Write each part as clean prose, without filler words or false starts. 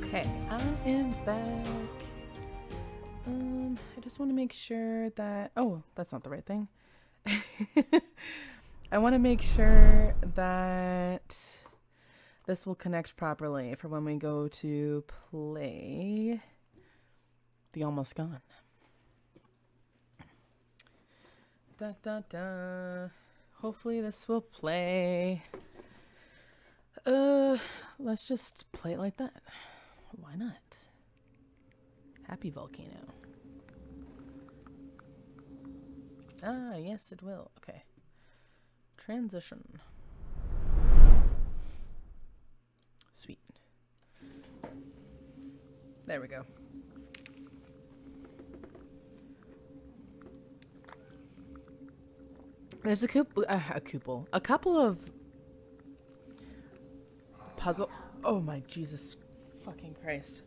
Okay, I am back. I just want to make sure that... Oh, that's not the right thing. I want to make sure that this will connect properly for when we go to play the Almost Gone. Da da da. Hopefully this will play. Let's just play it like that. Why not? Happy volcano. Ah, yes, it will. Okay. Transition. Sweet. There we go. There's a couple of puzzle. Oh my Jesus fucking Christ.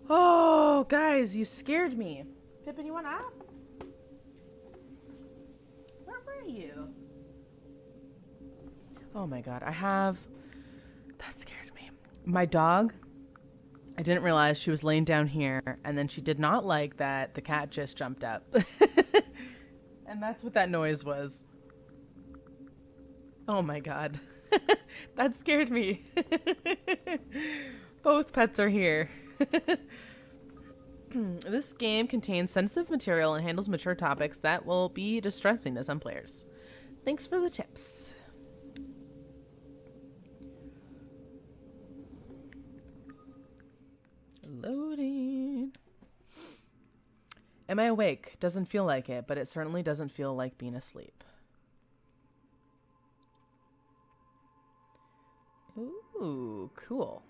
Oh, guys, you scared me. Pippin, you want up? Where were you? Oh my God, that scared me. My dog, I didn't realize she was laying down here, and then she did not like that the cat just jumped up. And that's what that noise was. Oh my God. That scared me. Both pets are here. This game contains sensitive material and handles mature topics that will be distressing to some players. Thanks for the tips. Loading. Am I awake? Doesn't feel like it, but it certainly doesn't feel like being asleep. Ooh, cool.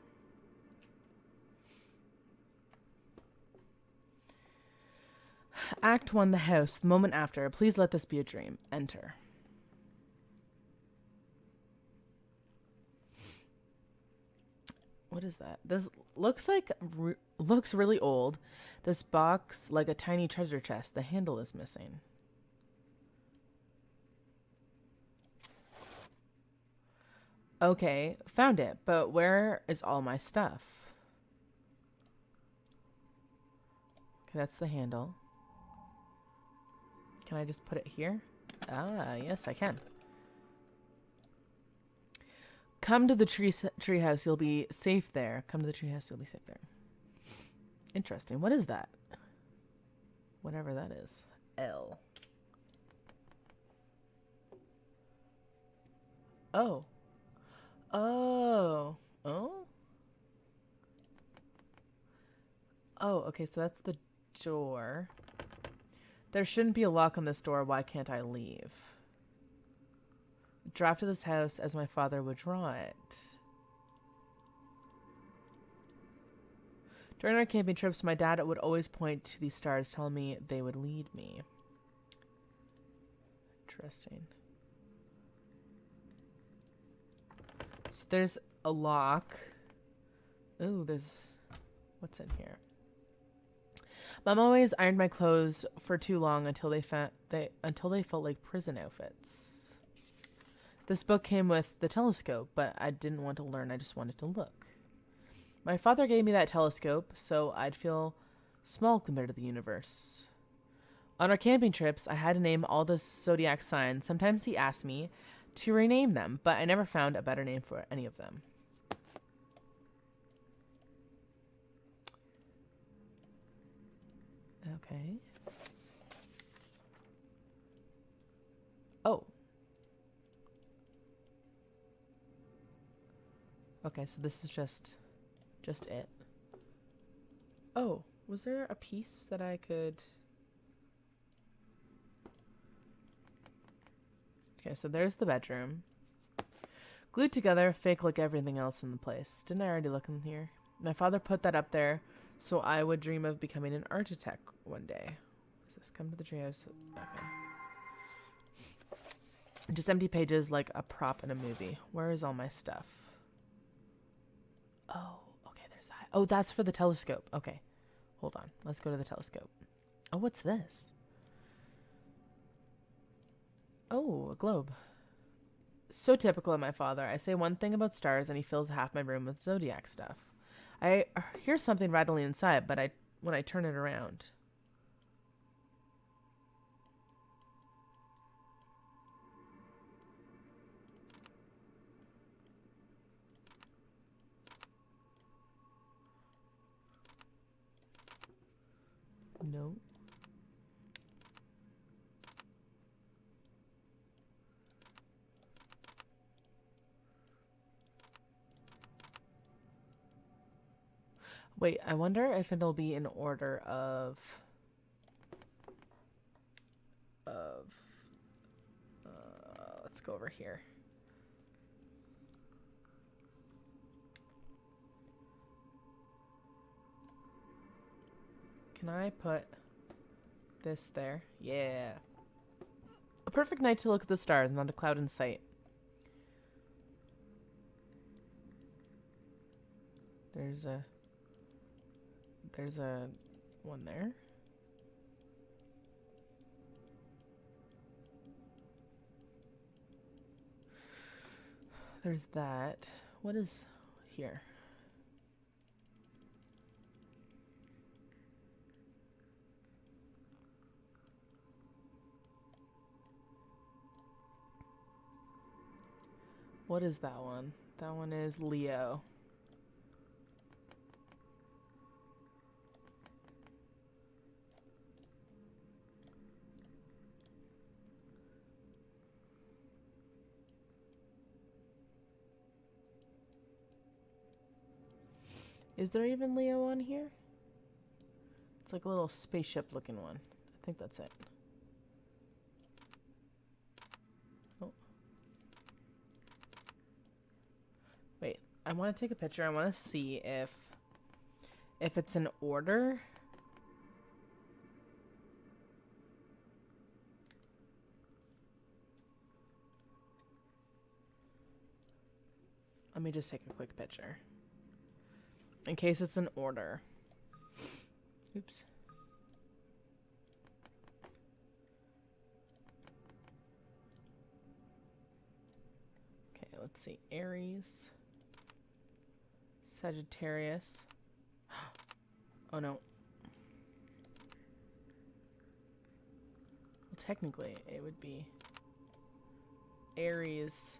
Act 1, the house. The moment after. Please let this be a dream. Enter. What is that? This looks looks really old. This box like a tiny treasure chest. The handle is missing. Okay, found it. But where is all my stuff? Okay, that's the handle. Can I just put it here? Ah, yes, I can. Come to the treehouse. You'll be safe there. Come to the treehouse. You'll be safe there. Interesting. What is that? Whatever that is. L. Oh. Oh. Oh? Oh, okay, so that's the door. There shouldn't be a lock on this door. Why can't I leave? Draft of this house as my father would draw it. During our camping trips, my dad would always point to these stars, telling me they would lead me. Interesting. So there's a lock. Ooh, what's in here? Mom always ironed my clothes for too long until they felt like prison outfits. This book came with the telescope, but I didn't want to learn. I just wanted to look. My father gave me that telescope so I'd feel small compared to the universe. On our camping trips, I had to name all the zodiac signs. Sometimes he asked me to rename them, but I never found a better name for any of them. Okay. Oh. Okay, so this is just it. Oh, was there a piece that I could... Okay, so there's the bedroom. Glued together, fake like everything else in the place. Didn't I already look in here? My father put that up there so I would dream of becoming an architect one day. Does this come to the treehouse? Okay. Just empty pages like a prop in a movie. Where is all my stuff? Oh, okay, there's that. Oh, that's for the telescope. Okay, hold on. Let's go to the telescope. Oh, what's this? Oh, a globe. So typical of my father. I say one thing about stars and he fills half my room with zodiac stuff. I hear something rattling inside, but when I turn it around. No. Wait, I wonder if it'll be in order of let's go over here. Can I put this there? Yeah. A perfect night to look at the stars, not a cloud in sight. There's a one there. There's that. What is here? What is that one? That one is Leo. Is there even Leo on here? It's like a little spaceship looking one. I think that's it. Oh. Wait, I want to take a picture. I want to see if it's in order. Let me just take a quick picture. In case it's in order. Oops. Okay, let's see. Aries. Sagittarius. Oh no. Well, technically, it would be Aries,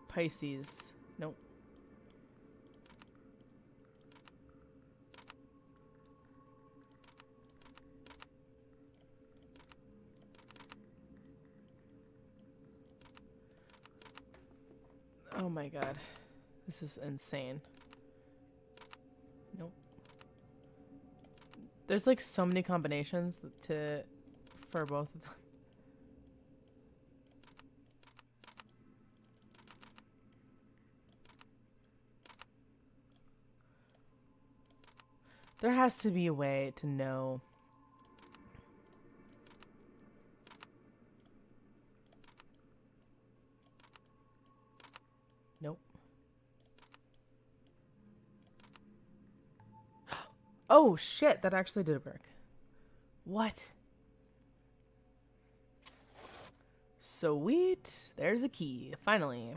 Pisces. Nope. Oh my god. This is insane. Nope. There's like so many combinations for both of them. There has to be a way to know. Nope. Oh shit, that actually did work. What? Sweet. There's a key. Finally.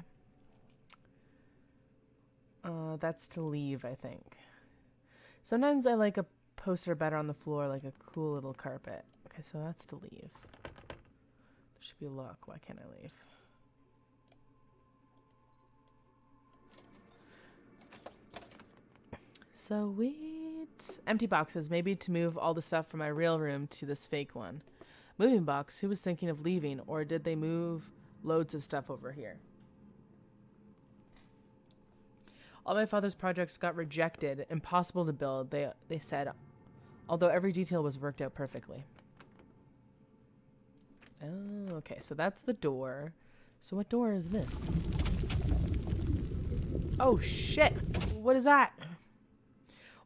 That's to leave, I think. Sometimes I like a poster better on the floor, like a cool little carpet. Okay, so that's to leave. There should be a lock. Why can't I leave? Sweet. Empty boxes, maybe to move all the stuff from my real room to this fake one. Moving box, who was thinking of leaving, or did they move loads of stuff over here? All my father's projects got rejected, impossible to build, they said, although every detail was worked out perfectly. Oh, okay, so that's the door. So what door is this? Oh shit! What is that?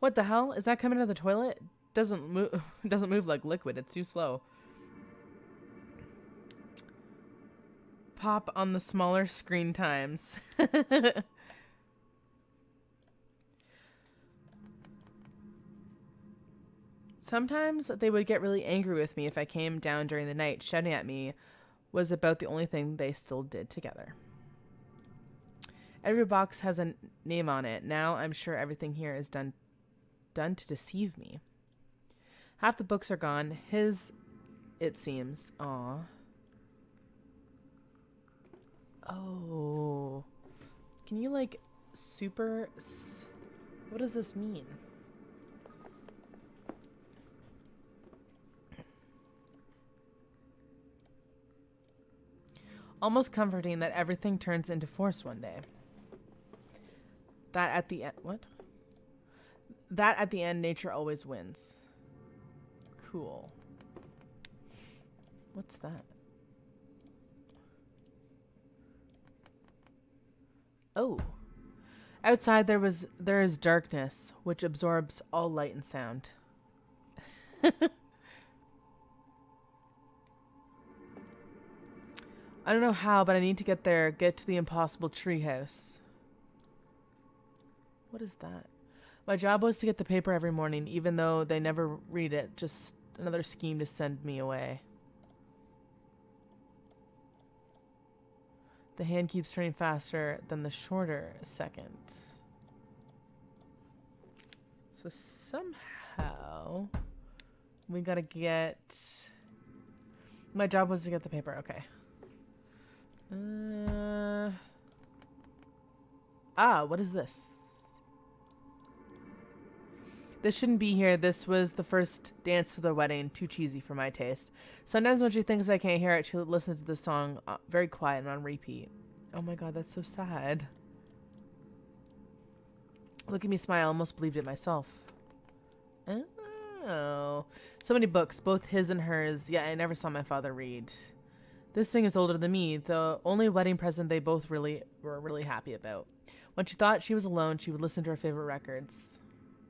What the hell? Is that coming out of the toilet? Doesn't move like liquid, it's too slow. Pop on the smaller screen times. Sometimes they would get really angry with me if I came down during the night. Shouting at me was about the only thing they still did together. Every box has a name on it. Now I'm sure everything here is done to deceive me. Half the books are gone. His, it seems. Aw. Oh. Can you, like, what does this mean? Almost comforting that everything turns into force one day. That at the end, what? That at the end, nature always wins. Cool. What's that? Oh. Outside there is darkness, which absorbs all light and sound. I don't know how, but I need to get there, get to the impossible treehouse. What is that? My job was to get the paper every morning, even though they never read it. Just another scheme to send me away. The hand keeps turning faster than the shorter second. So somehow we gotta get... My job was to get the paper. Okay. What is this? This shouldn't be here. This was the first dance to the wedding. Too cheesy for my taste. Sometimes when she thinks I can't hear it, she'll listen to the song very quiet and on repeat. Oh my god, that's so sad. Look at me smile. I almost believed it myself. Oh. So many books, both his and hers. Yeah, I never saw my father read. This thing is older than me, the only wedding present they both were really happy about. When she thought she was alone, she would listen to her favorite records.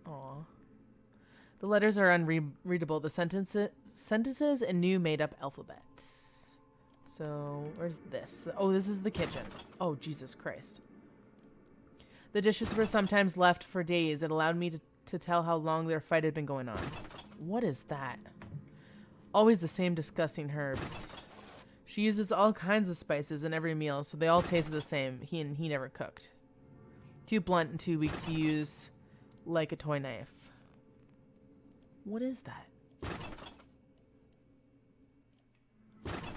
Aww. The letters are unreadable. The sentences in new made-up alphabet. So, where's this? Oh, this is the kitchen. Oh, Jesus Christ. The dishes were sometimes left for days. It allowed me to tell how long their fight had been going on. What is that? Always the same disgusting herbs. She uses all kinds of spices in every meal, so they all tasted the same. He never cooked. Too blunt and too weak to use like a toy knife. What is that?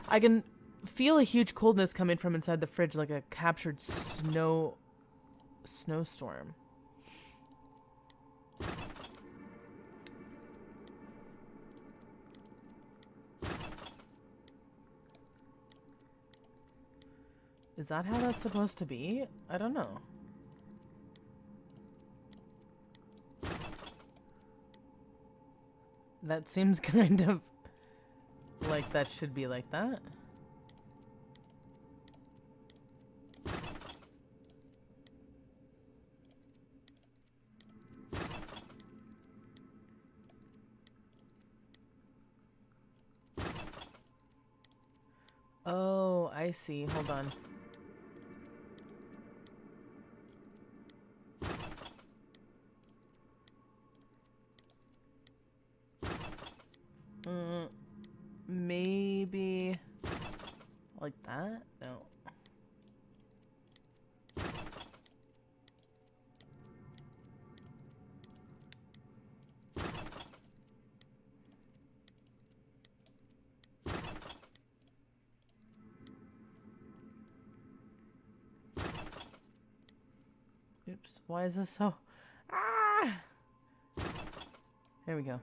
I can feel a huge coldness coming from inside the fridge, like a captured snowstorm. Is that how that's supposed to be? I don't know. That seems kind of like that should be like that. Oh, I see. Hold on. Maybe like that? No. Oops, why is this so... Ah! There we go.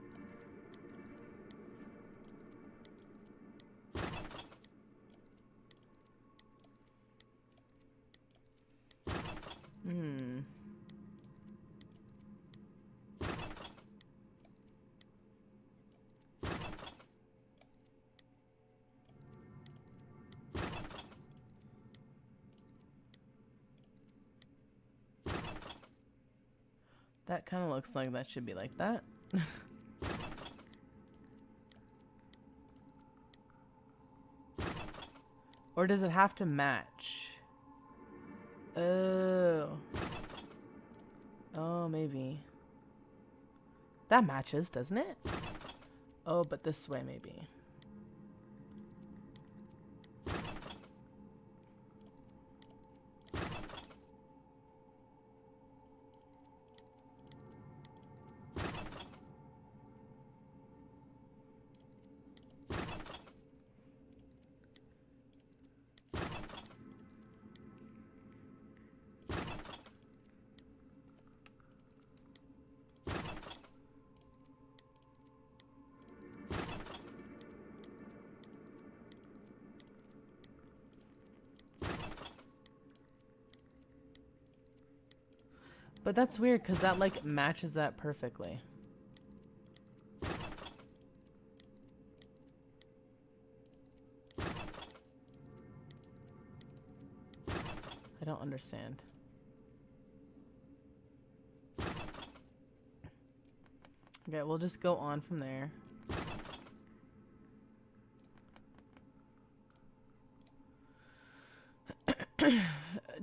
That kind of looks like that should be like that. Or does it have to match? Oh. Oh, maybe. That matches, doesn't it? Oh, but this way maybe. But that's weird because that like matches that perfectly. I don't understand. Okay, we'll just go on from there.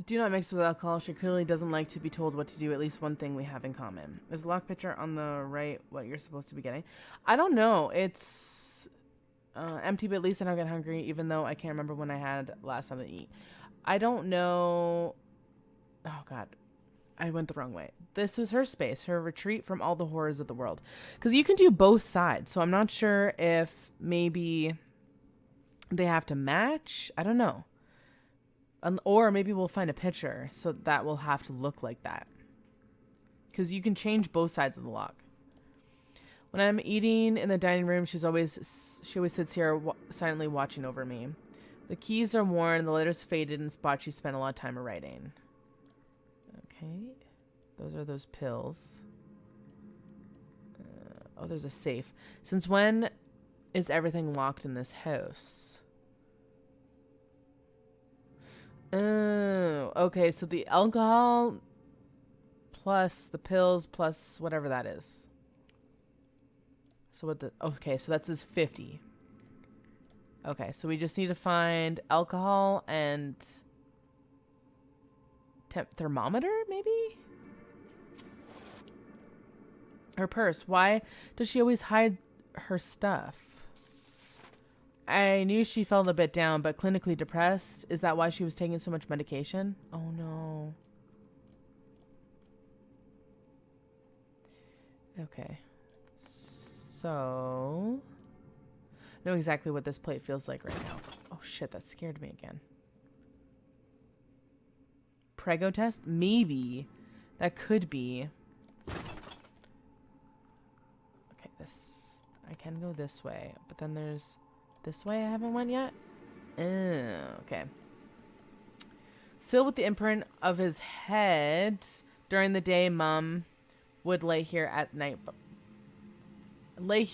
Do not mix with alcohol. She clearly doesn't like to be told what to do. At least one thing we have in common. Is the lock picture on the right what you're supposed to be getting? I don't know. It's empty, but at least I don't get hungry, even though I can't remember when I had last time to eat. I don't know. Oh, God. I went the wrong way. This was her space, her retreat from all the horrors of the world. Because you can do both sides, so I'm not sure if maybe they have to match. I don't know. Or maybe we'll find a picture, so that will have to look like that. Because you can change both sides of the lock. When I'm eating in the dining room, she always sits here silently watching over me. The keys are worn, the letters faded, and spots she spent a lot of time writing. Okay, those are those pills. Oh, there's a safe. Since when is everything locked in this house? Oh, okay, so the alcohol plus the pills plus whatever that is. So what the... Okay, so that's his 50. Okay, so we just need to find alcohol and... thermometer, maybe? Her purse. Why does she always hide her stuff? I knew she felt a bit down, but clinically depressed. Is that why she was taking so much medication? Oh, no. Okay. So... I know exactly what this plate feels like right now. Oh, shit, that scared me again. Prego test? Maybe. That could be. Okay, this... I can go this way, but then there's... This way I haven't went yet? Okay. Still with the imprint of his head. During the day, Mom would lay here at night. My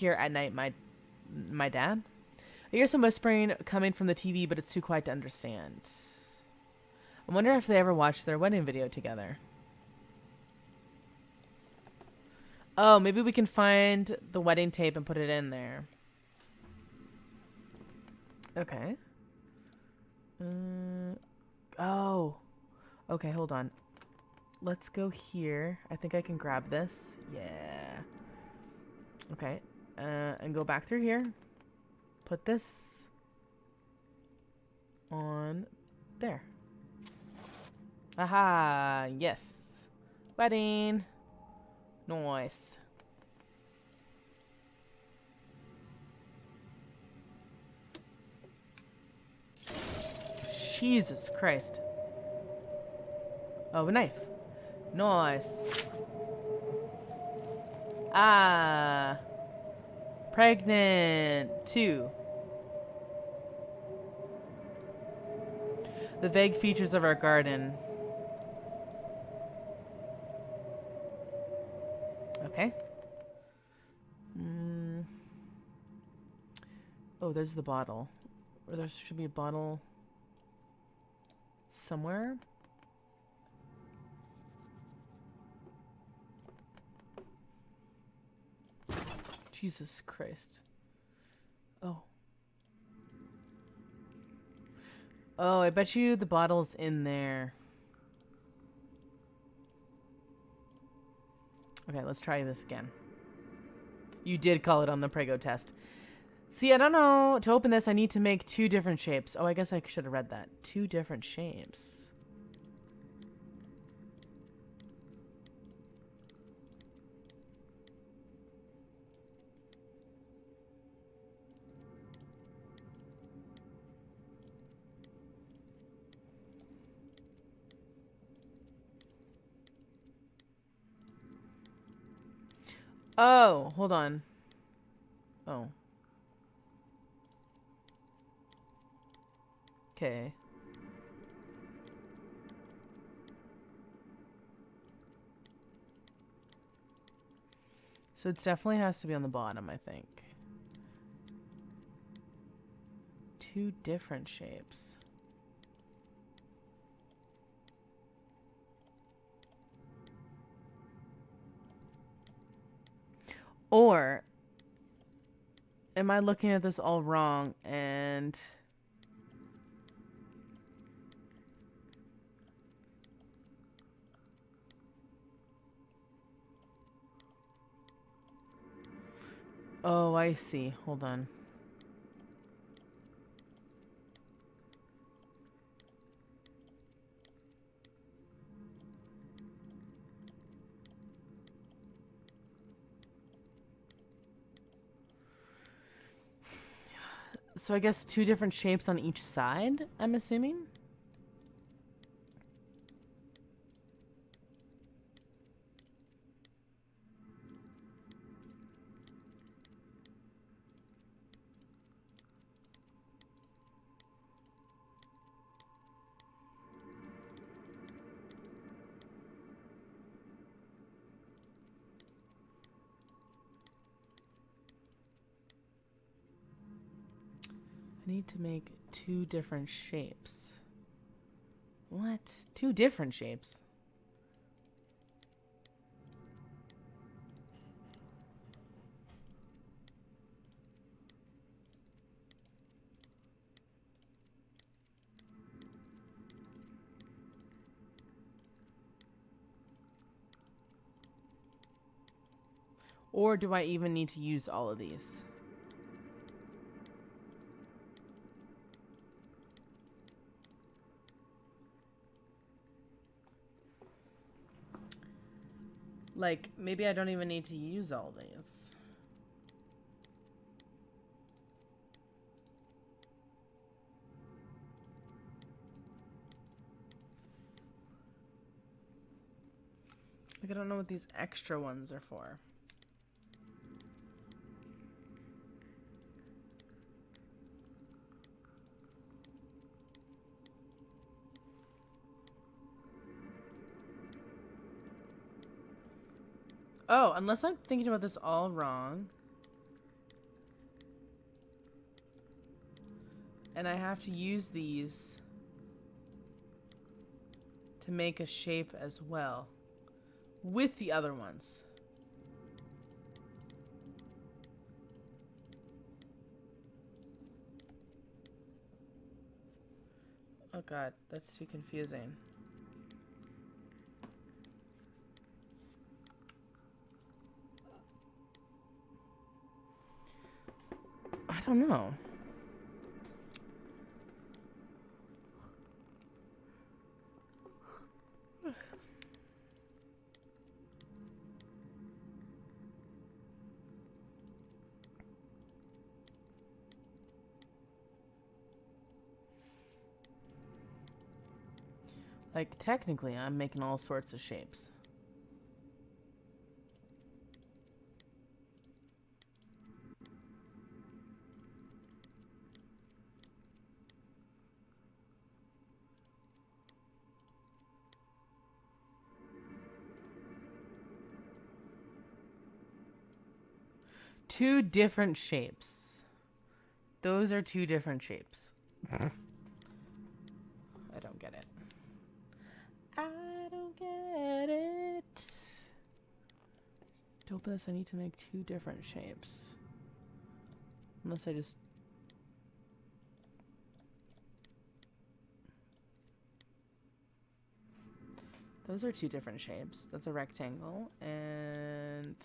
dad? I hear some whispering coming from the TV, but it's too quiet to understand. I wonder if they ever watched their wedding video together. Oh, maybe we can find the wedding tape and put it in there. Okay. Oh. Okay, hold on. Let's go here. I think I can grab this. Yeah. Okay. And go back through here. Put this on there. Aha. Yes. Wedding. Nice. Jesus Christ. Oh, a knife. Nice. Ah. Pregnant. 2. The vague features of our garden. Okay. Oh, there's the bottle. Or there should be a bottle somewhere. Jesus Christ. Oh. Oh, I bet you the bottle's in there. Okay, let's try this again. You did call it on the Prego test. See, I don't know. To open this, I need to make 2 different shapes. Oh, I guess I should have read that. 2 different shapes. Oh, hold on. Oh. Okay. So it definitely has to be on the bottom, I think. Two different shapes. Or am I looking at this all wrong and oh, I see. Hold on. So I guess two different shapes on each side, I'm assuming? I need to make two different shapes. What? Two different shapes? Or do I even need to use all of these? Like, maybe I don't even need to use all these. Like, I don't know what these extra ones are for. Oh, unless I'm thinking about this all wrong. And I have to use these to make a shape as well. With the other ones. Oh god, that's too confusing. I don't know. Like, technically, I'm making all sorts of shapes. Two different shapes. Those are two different shapes. I don't get it. I don't get it. To open this, I need to make two different shapes. Unless I just... Those are two different shapes. That's a rectangle and...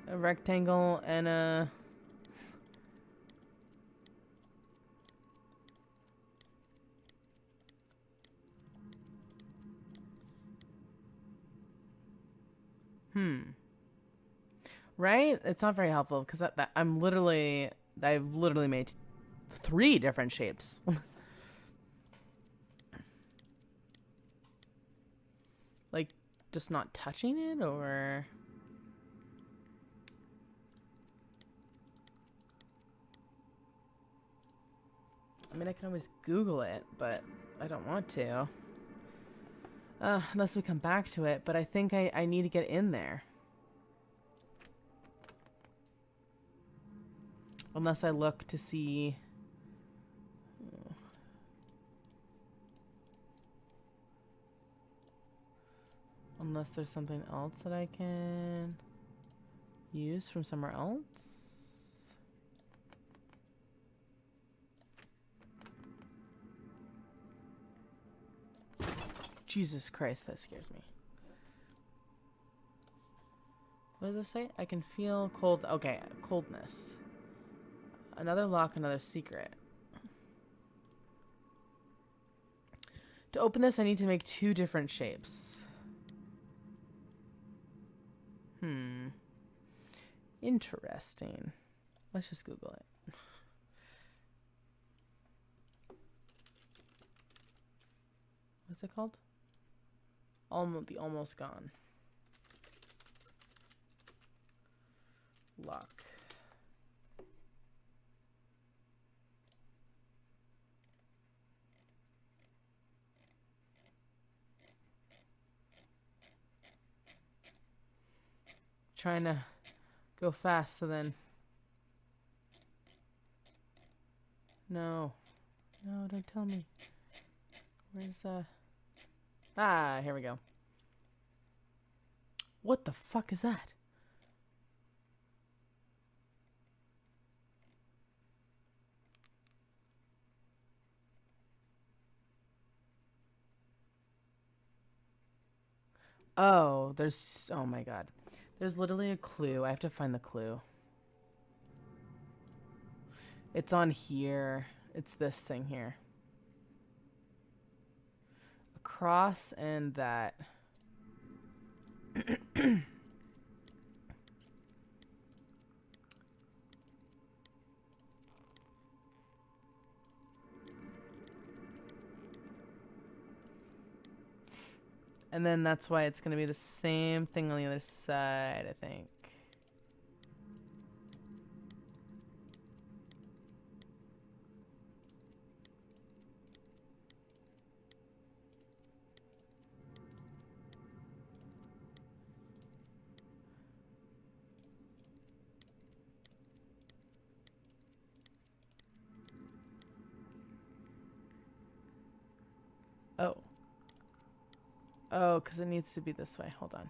a rectangle and a... Right? It's not very helpful because I've literally made three different shapes. Like, just not touching it, or... I mean, I can always Google it, but I don't want to. Unless we come back to it, but I think I need to get in there. Unless I look to see... Unless there's something else that I can use from somewhere else. Jesus Christ, that scares me. What does it say? I can feel cold. Okay, coldness. Another lock, another secret. To open this, I need to make 2 different shapes. Interesting. Let's just Google it. What's it called? Almost gone. Lock. Trying to go fast, so then... No. No, don't tell me. Where's, Ah, here we go. What the fuck is that? Oh, there's... Oh my god. There's literally a clue. I have to find the clue. It's on here. It's this thing here. A cross and that. And then that's why it's going to be the same thing on the other side, I think. Oh. Oh, because it needs to be this way. Hold on.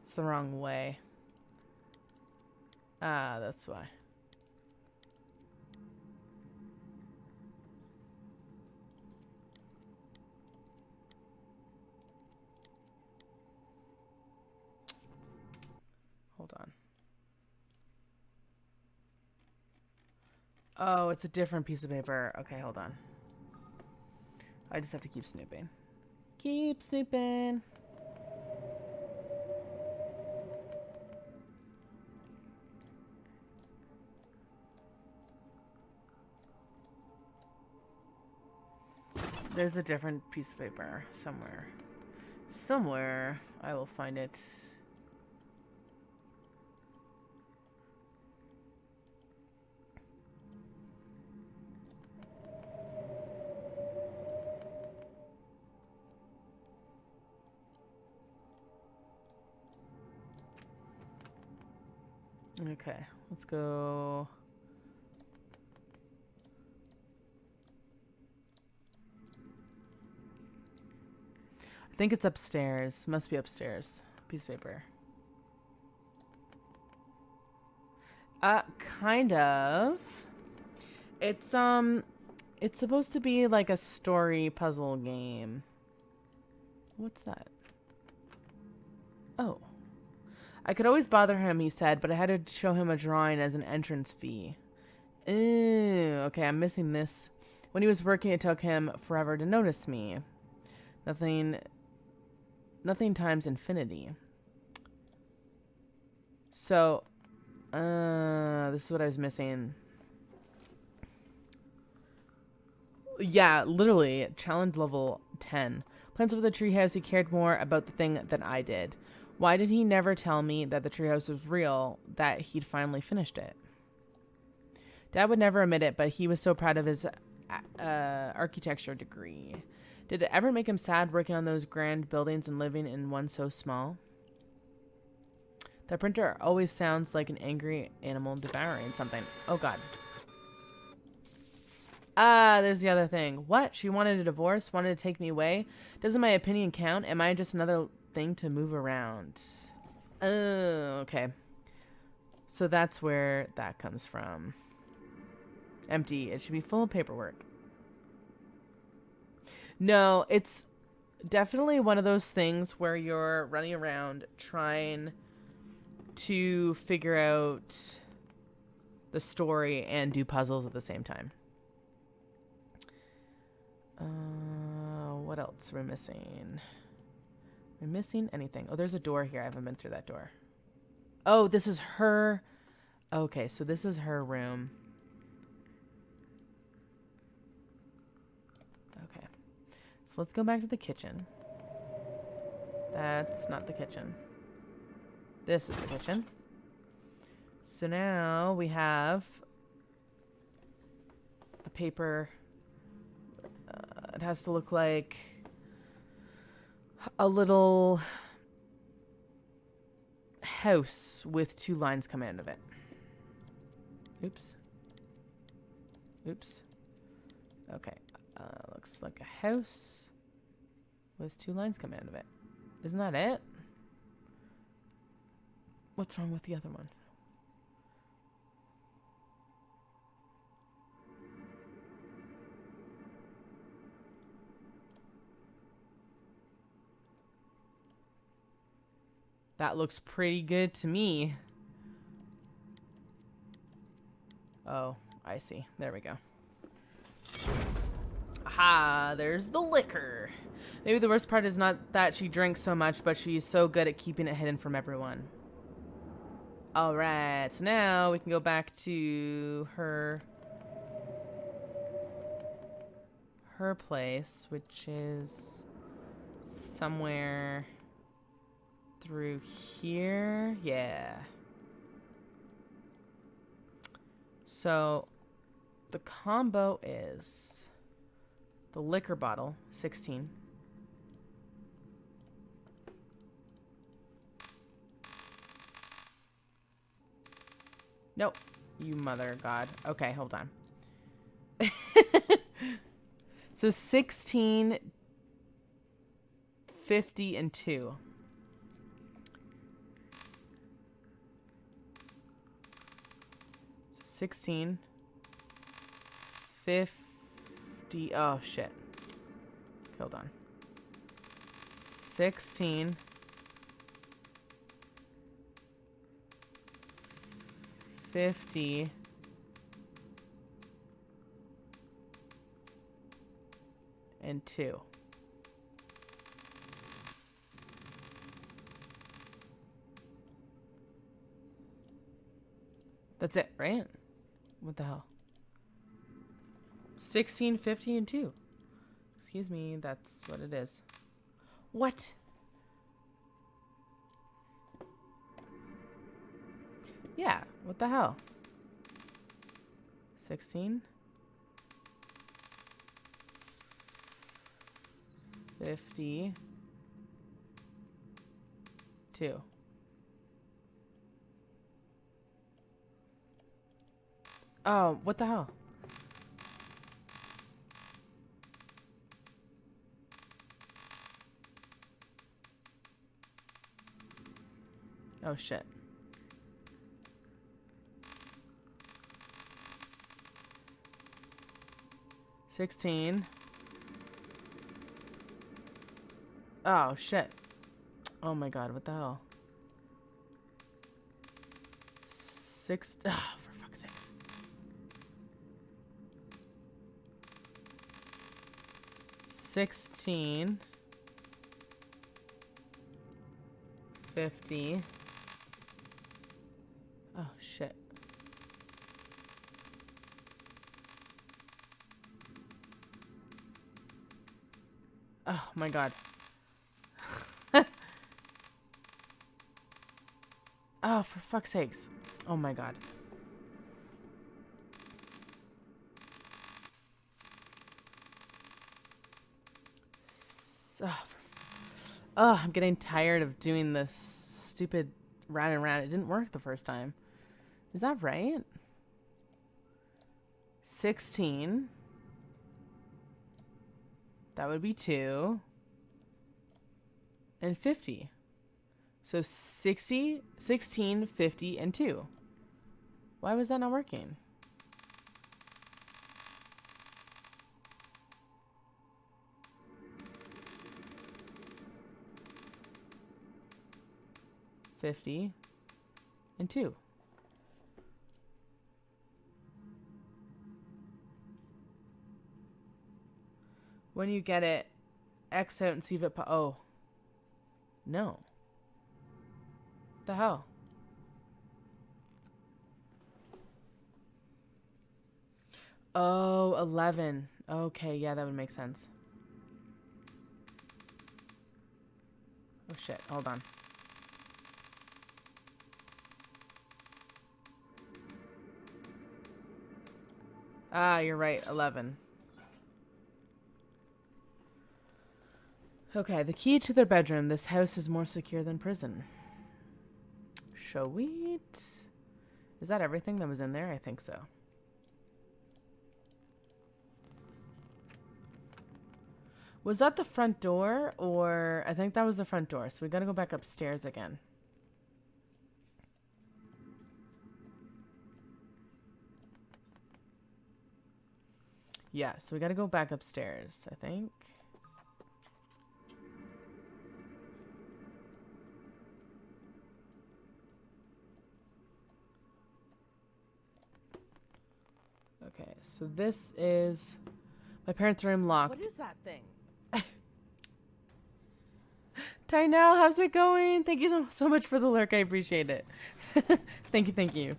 It's the wrong way. Ah, that's why. Hold on. Oh, it's a different piece of paper. Okay, hold on. I just have to keep snooping. Keep snooping. There's a different piece of paper somewhere. Somewhere I will find it. Okay, let's go. I think it's upstairs. Must be upstairs. Piece of paper. Kind of. It's supposed to be like a story puzzle game. What's that? Oh. I could always bother him, he said, but I had to show him a drawing as an entrance fee. Ew, okay, I'm missing this. When he was working, it took him forever to notice me. Nothing times infinity. So, this is what I was missing. Yeah, literally, challenge level 10. Plans for the treehouse, he cared more about the thing than I did. Why did he never tell me that the treehouse was real, that he'd finally finished it? Dad would never admit it, but he was so proud of his architecture degree. Did it ever make him sad working on those grand buildings and living in one so small? The printer always sounds like an angry animal devouring something. Oh, God. Ah, there's the other thing. What? She wanted a divorce? Wanted to take me away? Doesn't my opinion count? Am I just another thing to move around? Oh, okay. So that's where that comes from. Empty. It should be full of paperwork. No, it's definitely one of those things where you're running around trying to figure out the story and do puzzles at the same time. What else are we missing? Am I missing anything? Oh, there's a door here. I haven't been through that door. Oh, this is her. Okay, so this is her room. Okay. So let's go back to the kitchen. That's not the kitchen. This is the kitchen. So now we have the paper. It has to look like a little house with two lines coming out of it. Oops. Oops. Okay. Looks like a house with two lines coming out of it. Isn't that it? What's wrong with the other one? That looks pretty good to me. Oh, I see. There we go. Aha, there's the liquor. Maybe the worst part is not that she drinks so much, but she's so good at keeping it hidden from everyone. Alright, so now we can go back to her place, which is somewhere through here. Yeah. So the combo is the liquor bottle, 16. Nope. You mother of God. Okay, hold on. So 16, 50, and 2. So 16, 50. Oh, shit. Hold on. 16. 50. And 2. That's it, right? What the hell? 16, 50, and 2. Excuse me, that's what it is. What? Yeah, what the hell? 16. 50. 2. Oh, what the hell? Oh, shit. $16. Oh, shit. Oh my god, what the hell? 6. Ah, for fuck's sake. 16. 50. Oh, shit. Oh my god. Oh, for fuck's sakes. Oh my god. Oh, I'm getting tired of doing this stupid round and round. It didn't work the first time. Is that right? 16. That would be 2. And 50. So 60, 16, 50, and 2. Why was that not working? $50 and 2. When you get it, X out and see if it oh. No. The hell? Oh, 11. Okay, yeah, that would make sense. Oh shit, hold on. Ah, you're right, 11. Okay, the key to their bedroom. This house is more secure than prison. Sweet. Is that everything that was in there? I think so. Was that the front door? Or I think that was the front door. So we gotta go back upstairs again. Yeah, so we gotta go back upstairs, I think. Okay, so this is my parents' room locked. What is that thing? Tynell, how's it going? Thank you so much for the lurk. I appreciate it. Thank you, thank you.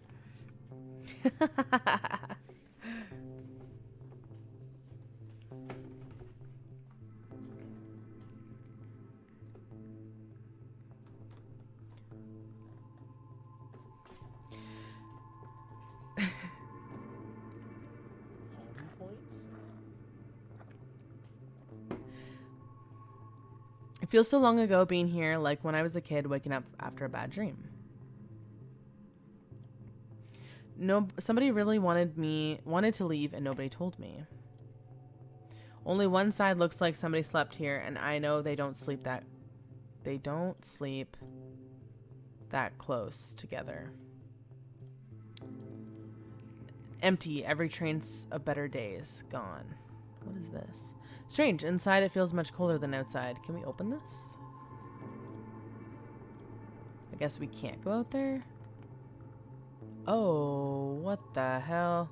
It feels so long ago being here, like when I was a kid waking up after a bad dream. No, somebody really wanted to leave and nobody told me. Only one side looks like somebody slept here, and I know they don't sleep that close together. Empty. Every train's of better days gone. What is this? Strange. Inside it feels much colder than outside. Can we open this? I guess we can't go out there. Oh, what the hell?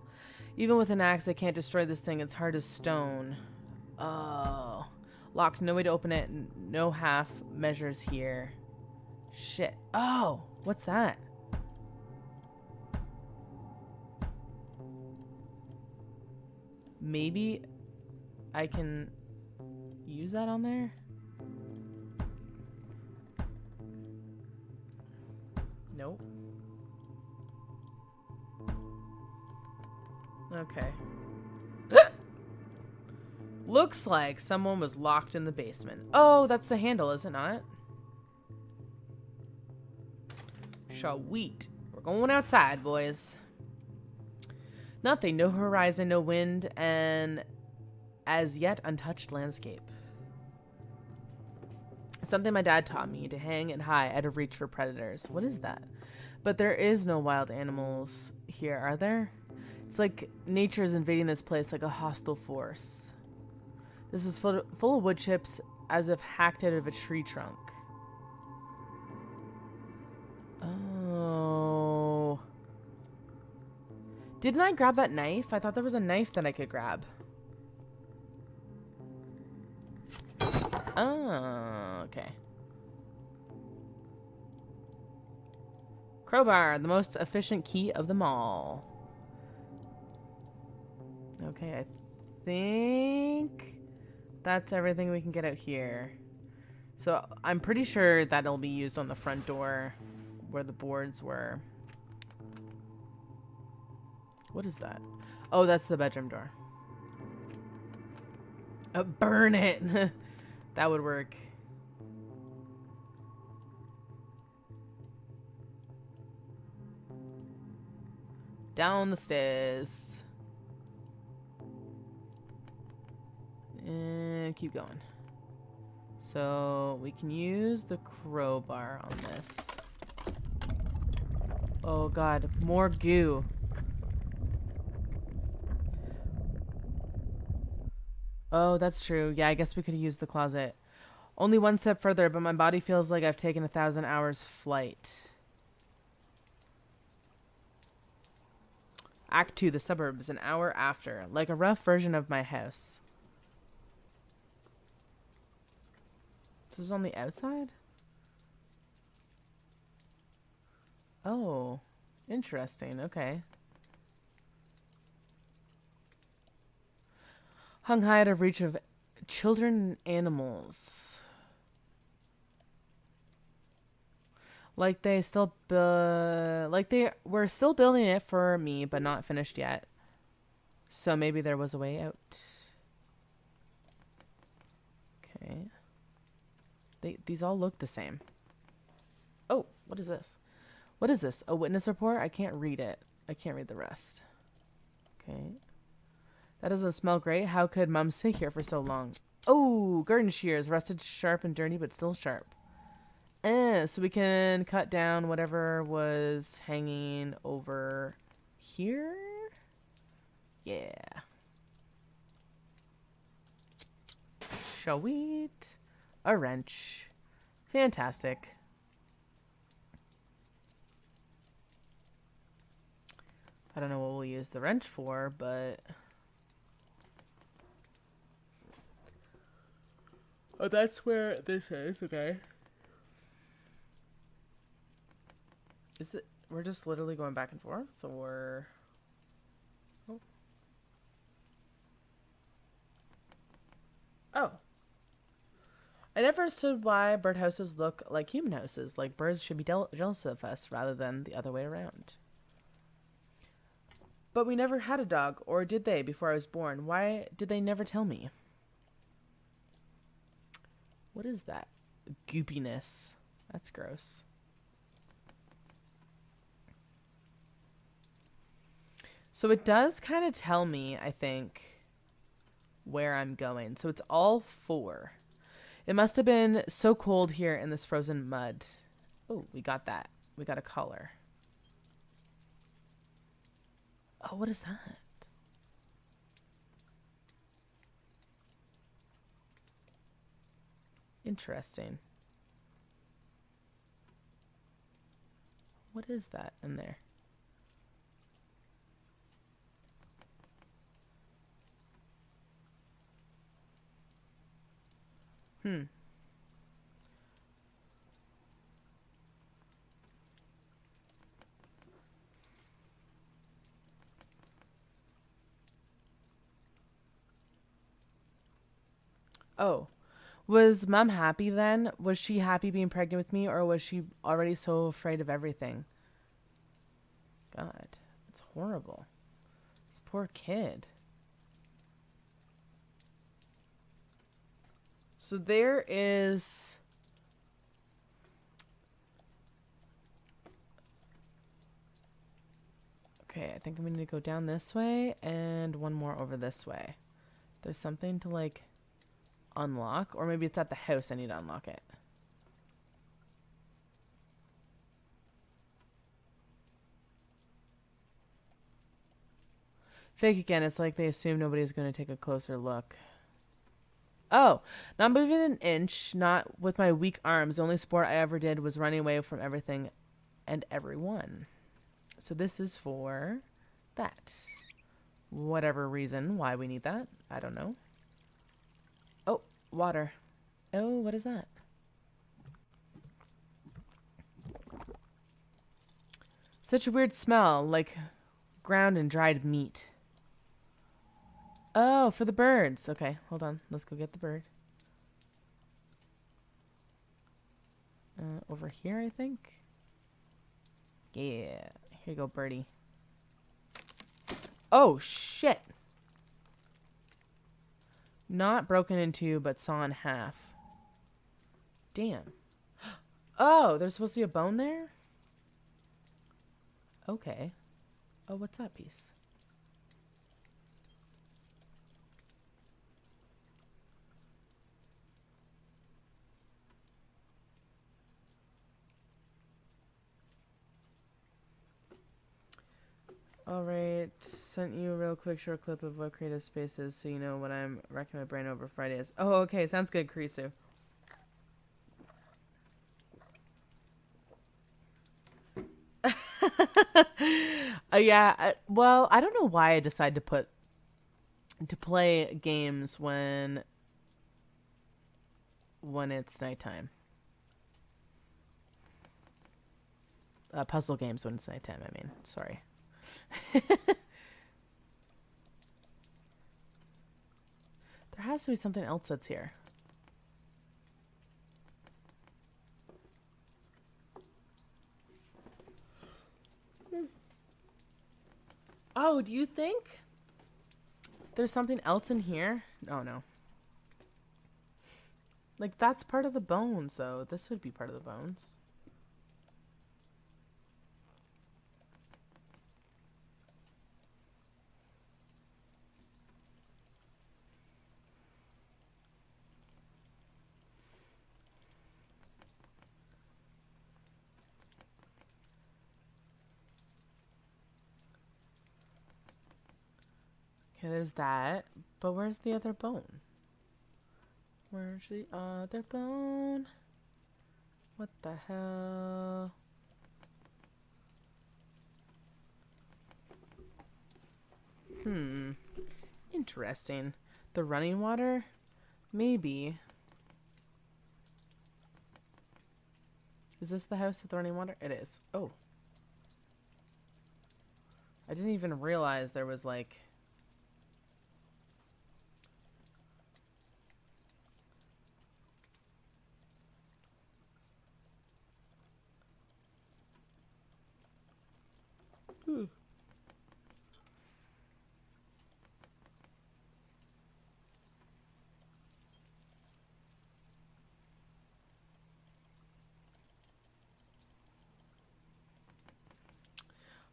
Even with an axe, I can't destroy this thing. It's hard as stone. Oh. Locked. No way to open it. No half measures here. Shit. Oh, what's that? Maybe I can use that on there? Nope. Okay. Looks like someone was locked in the basement. Oh, that's the handle, is it not? Sweet. We're going outside, boys. Nothing. No horizon, no wind, and as yet untouched landscape. Something my dad taught me, to hang and high out of reach for predators. What is that? But there is no wild animals here, are there? It's like nature is invading this place like a hostile force. This is full of wood chips, as if hacked out of a tree trunk. Oh. Didn't I grab that knife? I thought there was a knife that I could grab. Oh, okay. Crowbar, the most efficient key of them all. Okay, I think that's everything we can get out here. So I'm pretty sure that'll be used on the front door where the boards were. What is that? Oh, that's the bedroom door. Burn it. That would work. Down the stairs. And keep going. So we can use the crowbar on this. Oh god, more goo. Oh, that's true. Yeah, I guess we could use the closet. Only one step further, but my body feels like I've taken 1,000 hours flight. Act 2, the suburbs, an hour after. Like a rough version of my house. This is on the outside? Oh, interesting. Okay. Hung high out of reach of children and animals. Like they were still building it for me, but not finished yet. So maybe there was a way out. Okay. These all look the same. Oh, what is this? What is this? A witness report? I can't read it. I can't read the rest. Okay. That doesn't smell great. How could Mum sit here for so long? Oh, garden shears. Rusted, sharp, and dirty, but still sharp. So we can cut down whatever was hanging over here. Yeah. Sweet. A wrench. Fantastic. I don't know what we'll use the wrench for, but... Oh, that's where this is, okay. Is it... We're just literally going back and forth, or... Oh. Oh. I never understood why birdhouses look like human houses. Like birds should be jealous of us rather than the other way around. But we never had a dog, or did they, before I was born? Why did they never tell me? What is that? Goopiness. That's gross. So it does kind of tell me, I think, where I'm going. So it's all 4. It must have been so cold here in this frozen mud. Oh, we got that. We got a collar. Oh, what is that? Interesting. What is that in there? Oh. Was Mom happy then? Was she happy being pregnant with me, or was she already so afraid of everything? God, it's horrible. This poor kid. So there is... Okay, I think I'm going to go down this way and one more over this way. There's something to, like, unlock. Or maybe it's at the house I need to unlock it. Fake again. It's like they assume nobody's going to take a closer look. Oh, not moving an inch, not with my weak arms. The only sport I ever did was running away from everything and everyone. So this is for that. Whatever reason why we need that, I don't know. Oh, water. Oh, what is that? Such a weird smell, like ground and dried meat. Oh, for the birds. Okay, hold on. Let's go get the bird. Over here, I think. Yeah. Here you go, birdie. Oh, shit. Not broken in two, but saw in half. Damn. Oh, there's supposed to be a bone there? Okay. Oh, what's that piece? Alright, sent you a real quick short clip of what creative space is so you know what I'm wrecking my brain over Fridays. Oh, okay, sounds good, Kurisu. Yeah, well, I don't know why I decided to play games when it's nighttime. Puzzle games when it's nighttime, I mean. Sorry. There has to be something else that's here. Oh, do you think there's something else in here? Oh, no. Like, that's part of the bones, though. This would be part of the bones. Okay, there's that. But where's the other bone? Where's the other bone? What the hell? Interesting. The running water? Maybe. Is this the house with the running water? It is. Oh. I didn't even realize there was like...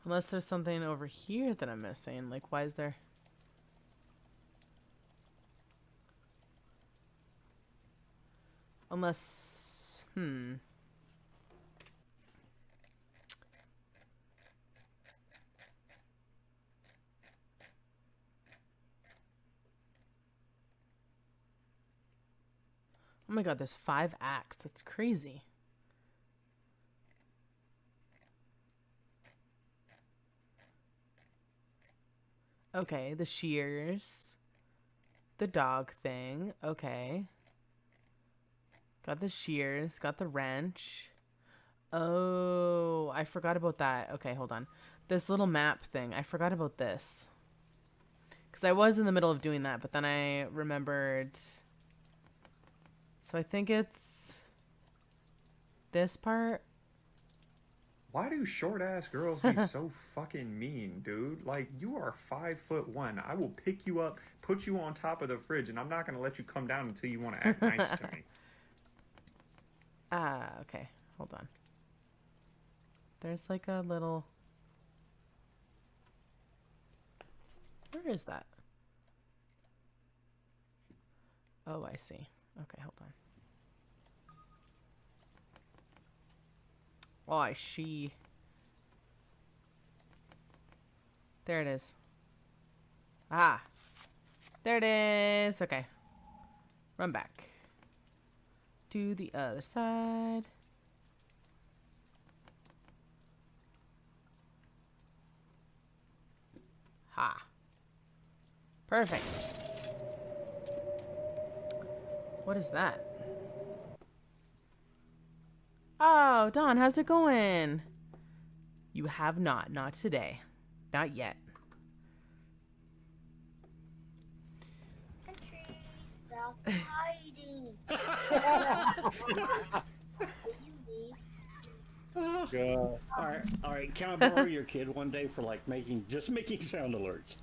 Unless there's something over here that I'm missing. Like, why is there... Unless... Oh my god, there's 5 acts. That's crazy. Okay, the shears. The dog thing. Okay. Got the shears. Got the wrench. Oh, I forgot about that. Okay, hold on. This little map thing. I forgot about this. Because I was in the middle of doing that, but then I remembered... So I think it's... this part. Why do short-ass girls be so fucking mean, dude? Like, you are 5'1". I will pick you up, put you on top of the fridge, and I'm not gonna let you come down until you want to act nice to me. Okay. Hold on. There's like a little... Where is that? Oh, I see. Okay, hold on. Oh, I see. There it is. Ah. There it is. Okay. Run back. To the other side. Ha. Perfect. What is that? Oh, Dawn, how's it going? You have not. Not today. Not yet. Stop hiding. All right. Can I borrow your kid one day for like making sound alerts?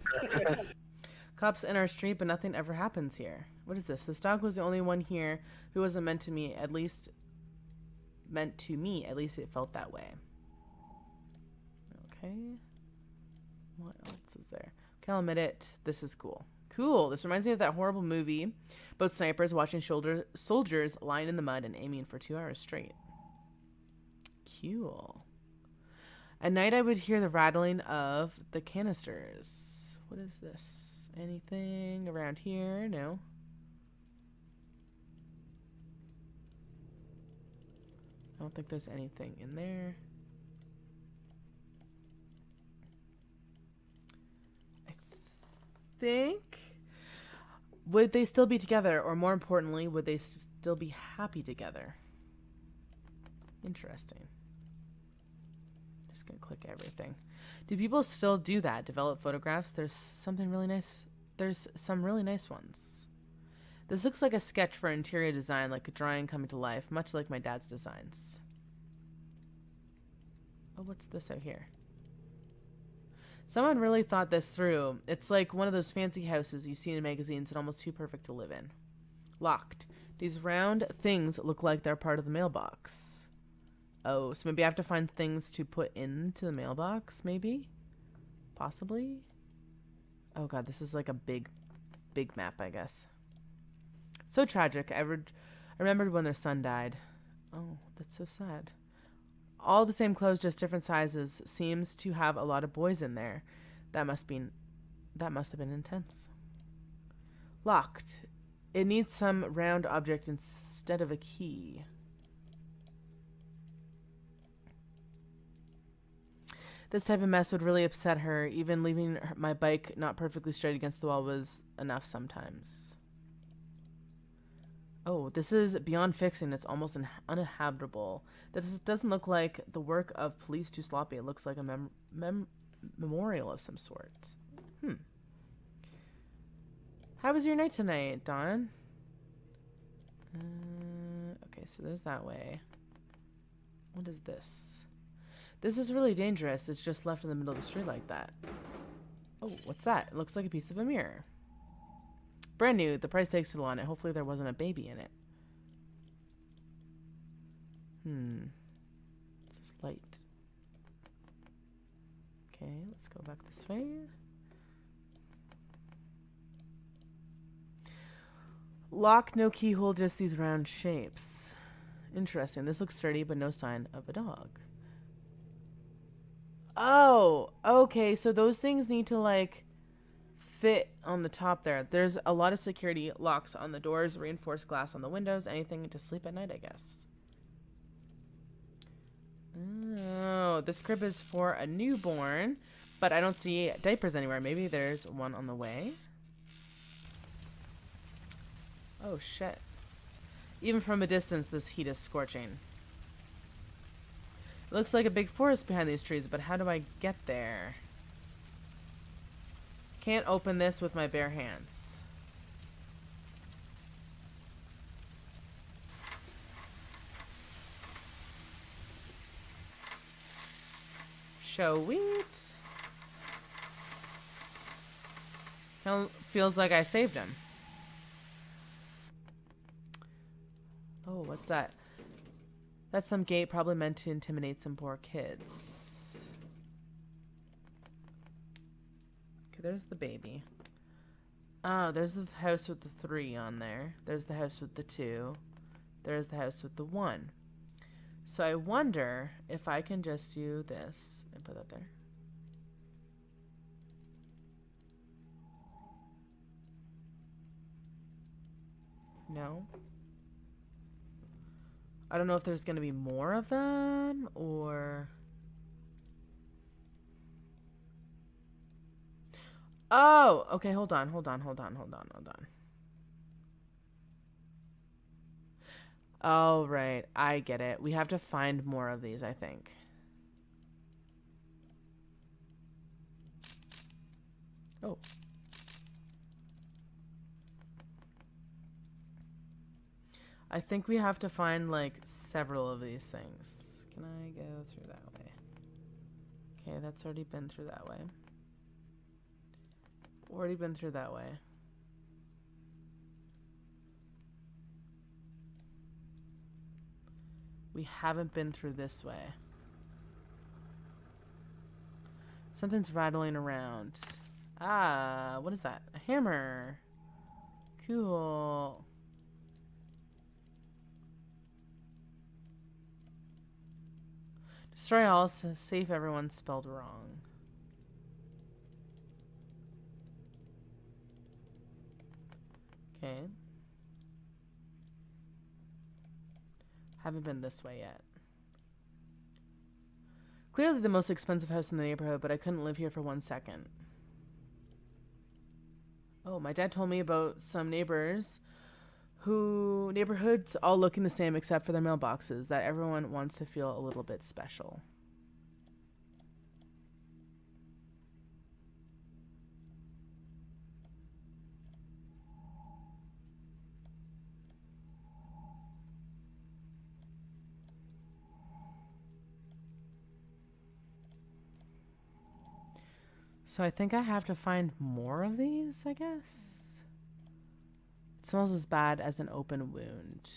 Cops in our street, but nothing ever happens here. What is this? This dog was the only one here who wasn't meant to me, at least meant to me. At least it felt that way. Okay. What else is there? Okay, I'll admit it. This is cool. Cool. This reminds me of that horrible movie about snipers watching soldiers lying in the mud and aiming for 2 hours straight. Cool. At night, I would hear the rattling of the canisters. What is this? Anything around here? No. I don't think there's anything in there. I think... Would they still be together? Or more importantly, would they still be happy together? Interesting. Just gonna click everything. Do people still do that? Develop photographs? There's something really nice. There's some really nice ones. This looks like a sketch for interior design, like a drawing coming to life, much like my dad's designs. Oh, what's this out here? Someone really thought this through. It's like one of those fancy houses you see in magazines and almost too perfect to live in. Locked. These round things look like they're part of the mailbox. Oh, so maybe I have to find things to put into the mailbox, maybe? Possibly? Oh god, this is like a big map, I guess. So tragic. I remembered when their son died. Oh, that's so sad. All the same clothes, just different sizes. Seems to have a lot of boys in there. That must have been intense. Locked. It needs some round object instead of a key. This type of mess would really upset her. Even leaving my bike not perfectly straight against the wall was enough sometimes. Oh, this is beyond fixing. It's almost uninhabitable. This doesn't look like the work of police too sloppy. It looks like a memorial of some sort. How was your night tonight, Dawn? Okay, so there's that way. What is this? This is really dangerous. It's just left in the middle of the street like that. Oh, what's that? It looks like a piece of a mirror. Brand new. The price tag's still on it. Hopefully there wasn't a baby in it. It's just light. Okay, let's go back this way. Lock, no keyhole, just these round shapes. Interesting. This looks sturdy, but no sign of a dog. Oh, okay. So those things need to, like, fit on the top there. There's a lot of security locks on the doors, reinforced glass on the windows, anything to sleep at night, I guess. Oh, this crib is for a newborn, but I don't see diapers anywhere. Maybe there's one on the way. Oh, shit. Even from a distance, this heat is scorching. It looks like a big forest behind these trees, but how do I get there? Can't open this with my bare hands. Sweet. Feels like I saved him. Oh, what's that? That's some gate probably meant to intimidate some poor kids. Okay, there's the baby. Oh, there's the house with the 3 on there. There's the house with the 2. There's the house with the 1. So I wonder if I can just do this and put that there. No. I don't know if there's going to be more of them or... Oh, okay, hold on. Oh, right. I get it. We have to find more of these, I think. Oh. I think we have to find, like, several of these things. Can I go through that way? Okay, that's already been through that way. Already been through that way. We haven't been through this way. Something's rattling around. Ah, what is that? A hammer. Cool. Destroy all, save everyone spelled wrong. Okay. Haven't been this way yet. Clearly the most expensive house in the neighborhood, but I couldn't live here for 1 second. Oh, my dad told me about some neighborhoods all looking the same except for their mailboxes, that everyone wants to feel a little bit special. So I think I have to find more of these, I guess. It smells as bad as an open wound.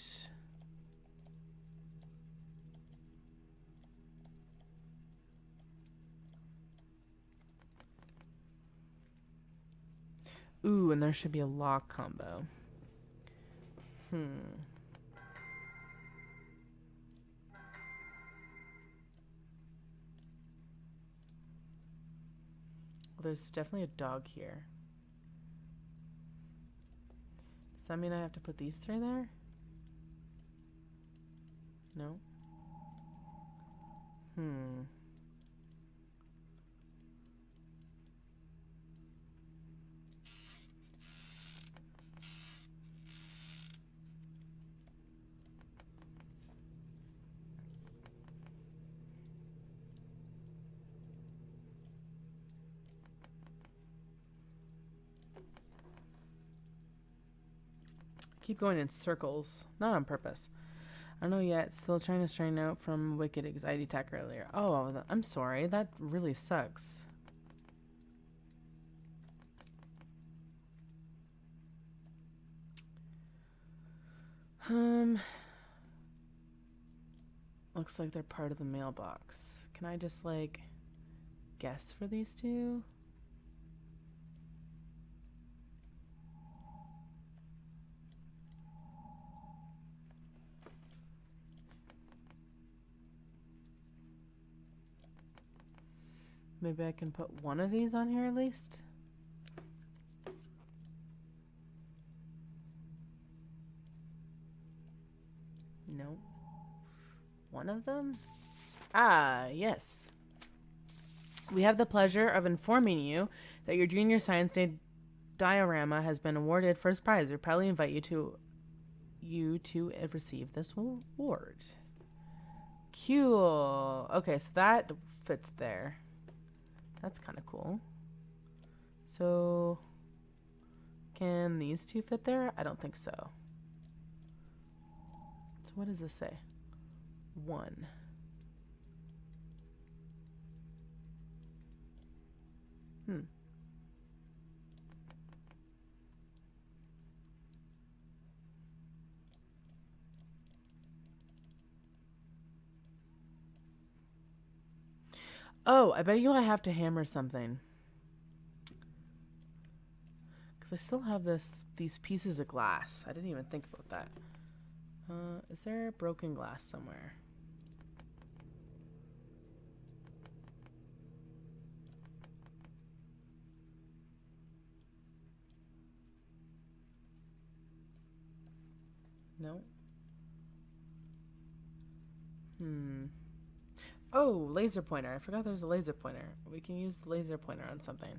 Ooh, and there should be a lock combo. Well, there's definitely a dog here. Does that mean I have to put these three there? No. Keep going in circles, not on purpose. I don't know yet. Still trying to straighten out from wicked anxiety attack earlier. Oh, I'm sorry. That really sucks. Looks like they're part of the mailbox. Can I just like guess for these two? Maybe I can put one of these on here at least. No. One of them? Ah, yes. We have the pleasure of informing you that your junior science day diorama has been awarded first prize. We proudly invite you to receive this award. Cool. Okay, so that fits there. That's kind of cool. So, can these two fit there? I don't think so. So what does this say? 1. Oh, I bet you I have to hammer something. Because I still have these pieces of glass. I didn't even think about that. Is there broken glass somewhere? No. Oh, laser pointer. I forgot there's a laser pointer. We can use the laser pointer on something.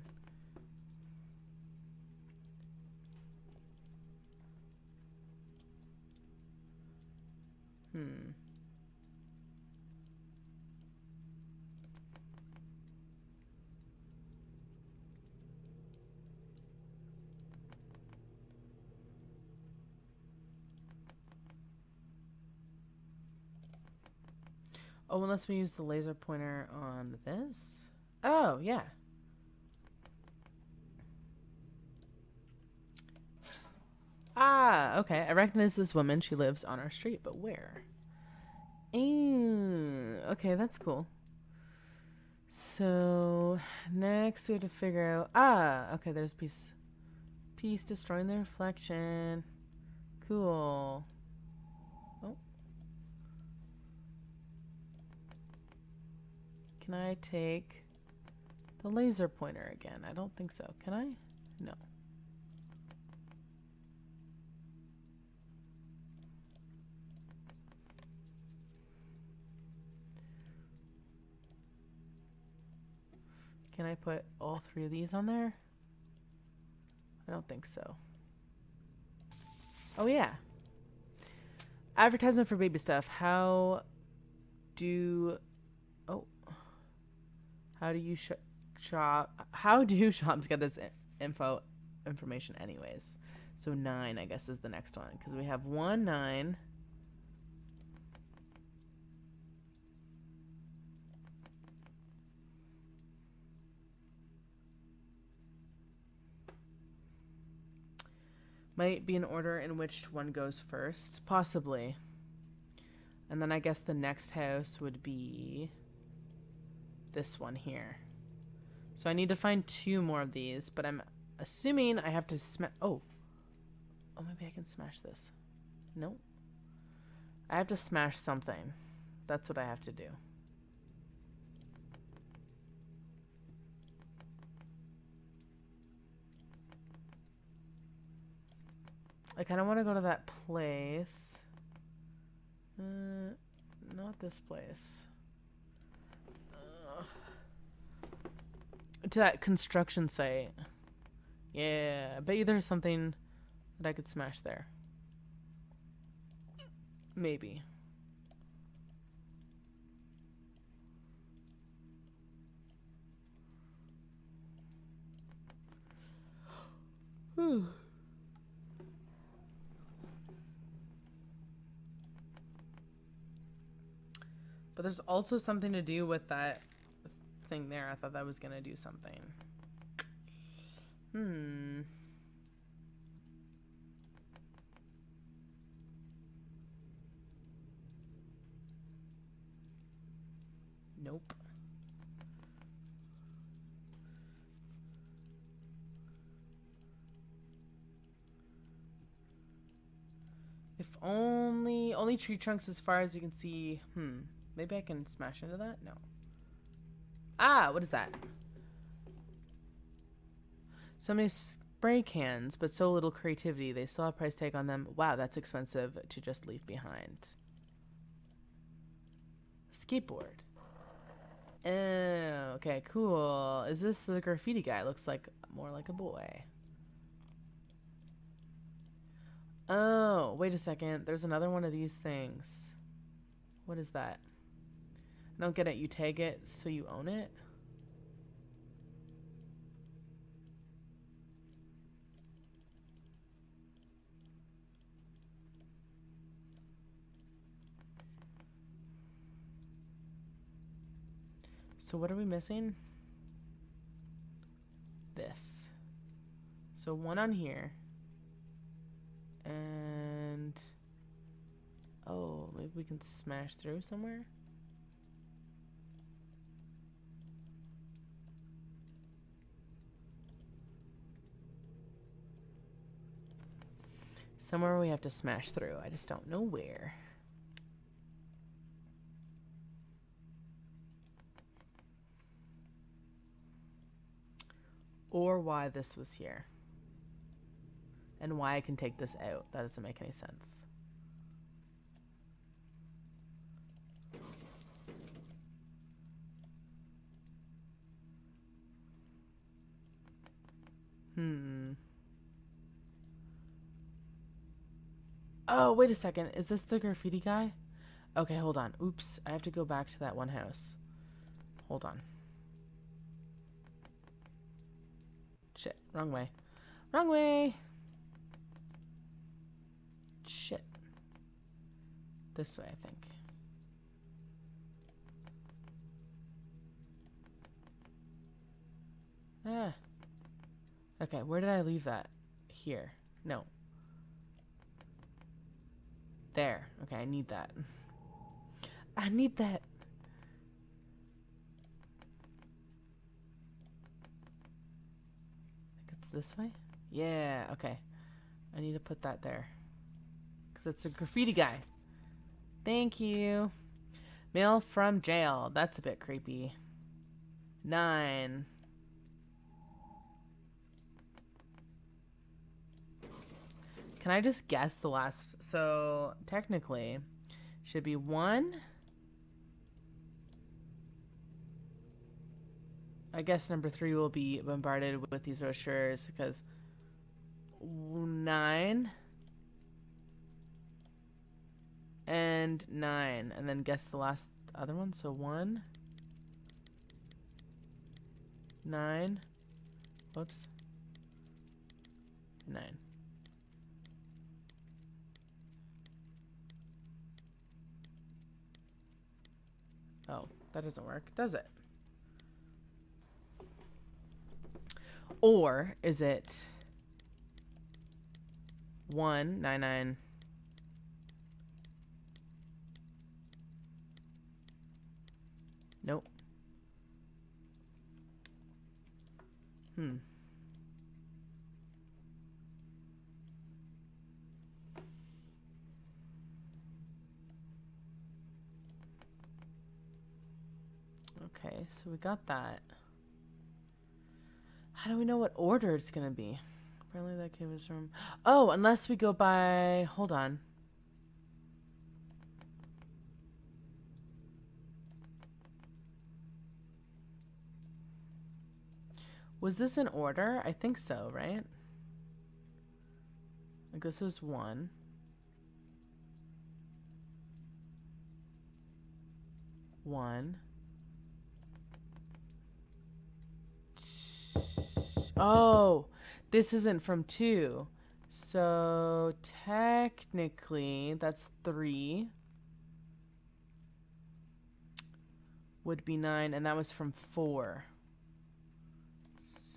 Oh, unless we use the laser pointer on this? Oh, yeah. Ah, okay. I recognize this woman. She lives on our street, but where? Okay, that's cool. So next we have to figure out. Okay, there's piece destroying the reflection. Cool. Oh. Can I take the laser pointer again? I don't think so. Can I? No. Can I put all 3 of these on there? I don't think so. Oh yeah. Advertisement for baby stuff. How do you shop? How do shops get this information anyways? So 9, I guess, is the next one because we have 1, 9. Might be an order in which one goes first, possibly. And then I guess the next house would be this one here. So I need to find 2 more of these, but I'm assuming I have to smash. Oh, maybe I can smash this. Nope. I have to smash something. That's what I have to do. I kind of want to go to that place. Not this place. To that construction site. Yeah, I bet you there's something that I could smash there. Maybe. Whew. But there's also something to do with that thing there. I thought that was going to do something. Nope. If only tree trunks as far as you can see. Maybe I can smash into that? No. Ah, what is that? So many spray cans, but so little creativity. They still have a price tag on them. Wow, that's expensive to just leave behind. Skateboard. Oh, okay, cool. Is this the graffiti guy? Looks like more like a boy. Oh, wait a second. There's another one of these things. What is that? I don't get it. You tag it so you own it? So what are we missing? This. So 1 on here. And... oh, maybe we can smash through somewhere? Somewhere we have to smash through. I just don't know where. Or why this was here. And why I can take this out. That doesn't make any sense. Oh, wait a second. Is this the graffiti guy? Okay, hold on. Oops. I have to go back to that one house. Hold on. Shit. Wrong way. Wrong way! Shit. This way, I think. Ah. Okay, where did I leave that? Here. No. There. Okay, I need that. I need that. I think it's this way? Yeah, okay. I need to put that there. Because it's a graffiti guy. Thank you. Mail from jail. That's a bit creepy. 9. Can I just guess the last? So, technically, should be 1. I guess number 3 will be bombarded with these brochures because 9 and 9, and then guess the last other one. So 1, 9, whoops, 9. Oh, that doesn't work, does it? Or is it 199? Nope. Okay, so we got that. How do we know what order it's gonna be? Apparently that kid was from... Oh, unless we go by... Hold on. Was this in order? I think so, right? Like this was 1. 1. Oh, this isn't from 2. So technically that's 3. Would be 9, and that was from 4.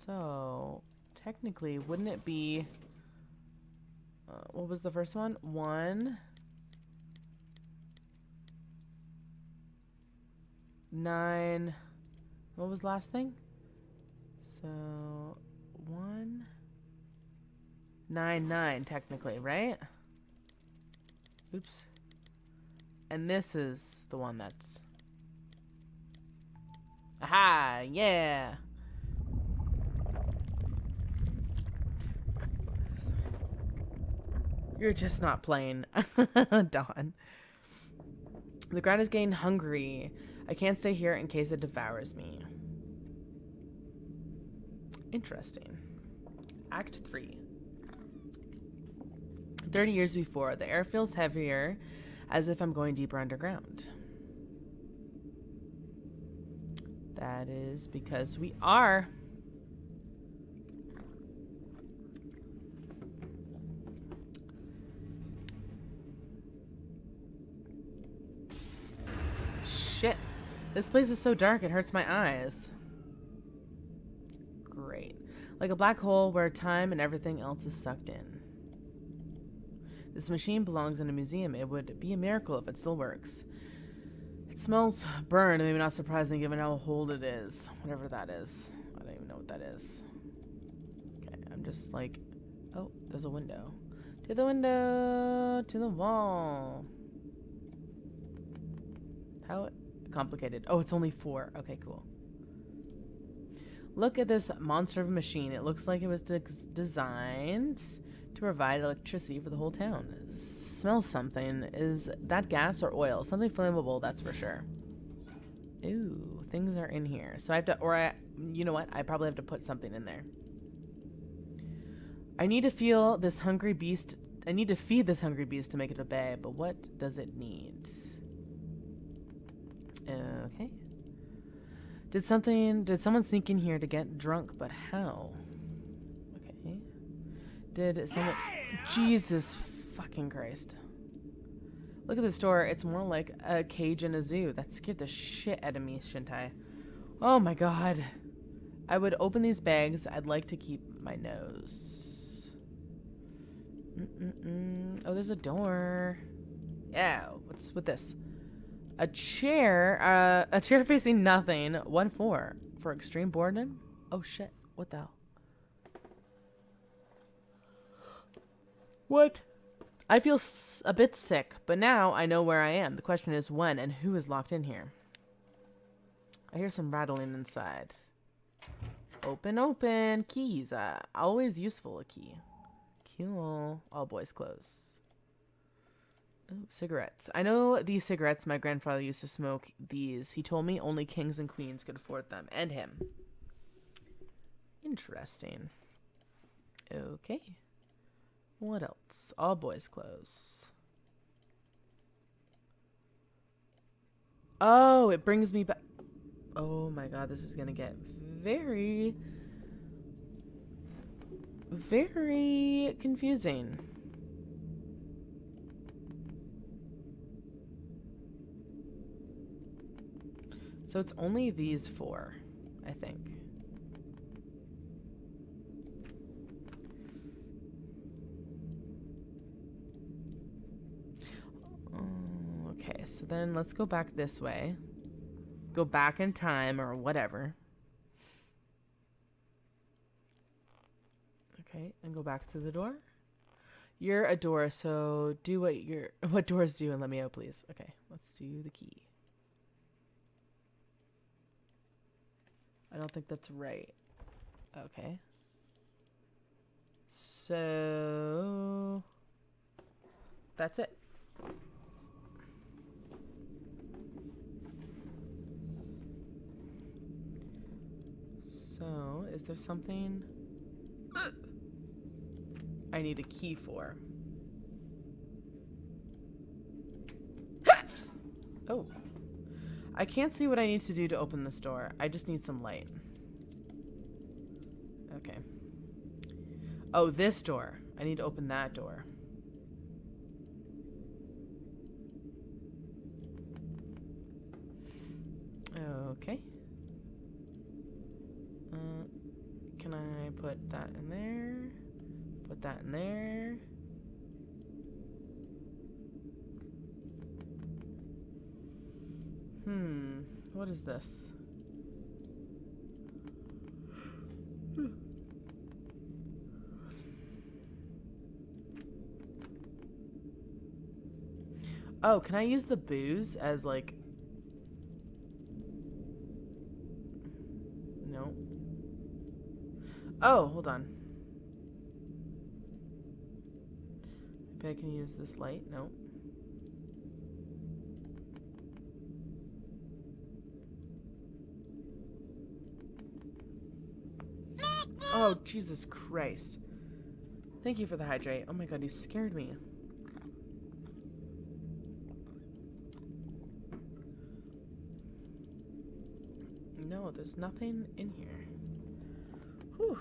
So technically, wouldn't it be... what was the first one? 1, 9. What was the last thing? So 1, 9, 9 technically, right? Oops. And this is the one that's... Aha! Yeah! You're just not playing. Dawn. The ground is getting hungry. I can't stay here in case it devours me. Interesting. Act 3. 30 years before, the air feels heavier, as if I'm going deeper underground. That is because we are. Shit. This place is so dark it hurts my eyes. Great. Like a black hole where time and everything else is sucked in. This machine belongs in a museum. It would be a miracle if it still works. It smells burned, maybe not surprising given how old it is. Whatever that is. I don't even know what that is. Okay, I'm just like... Oh, there's a window. To the window! To the wall! How complicated. Oh, it's only 4. Okay, cool. Look at this monster of a machine. It looks like it was designed to provide electricity for the whole town. Smells something. Is that gas or oil? Something flammable, that's for sure. Ooh, things are in here. So I have to, you know what? I probably have to put something in there. I need to feel this hungry beast. I need to feed this hungry beast to make it obey, but what does it need? Okay. Did someone sneak in here to get drunk, but how? Okay. Did someone... Jesus fucking Christ. Look at this door. It's more like a cage in a zoo. That scared the shit out of me, shouldn't I? Oh my god. I would open these bags. I'd like to keep my nose. Oh, there's a door. Yeah, what's with this? A chair facing nothing. What for? For extreme boredom? Oh shit. What the hell? What? I feel a bit sick, but now I know where I am. The question is when and who is locked in here. I hear some rattling inside. Open, open. Keys. Always useful, a key. Cool. All boys clothes. Ooh, cigarettes. I know these cigarettes. My grandfather used to smoke these. He told me only kings and queens could afford them. And him. Interesting. Okay. What else? All boys clothes. Oh, it brings me back. Oh my god, this is gonna get very, very confusing. So it's only these four, I think. Okay, so then let's go back this way. Go back in time or whatever. Okay, and go back to the door. You're a door, so do what doors do and let me out, please. Okay, let's do the key. I don't think that's right. Okay. So that's it. So, is there something I need a key for? Oh. I can't see what I need to do to open this door. I just need some light. Okay. Oh, this door. I need to open that door. Okay. Can I put that in there? Put that in there. What is this? Oh, can I use the booze as like... No. Oh, hold on. Maybe I can use this light? No. Oh, Jesus Christ. Thank you for the hydrate. Oh my god, you scared me. No, there's nothing in here. Whew.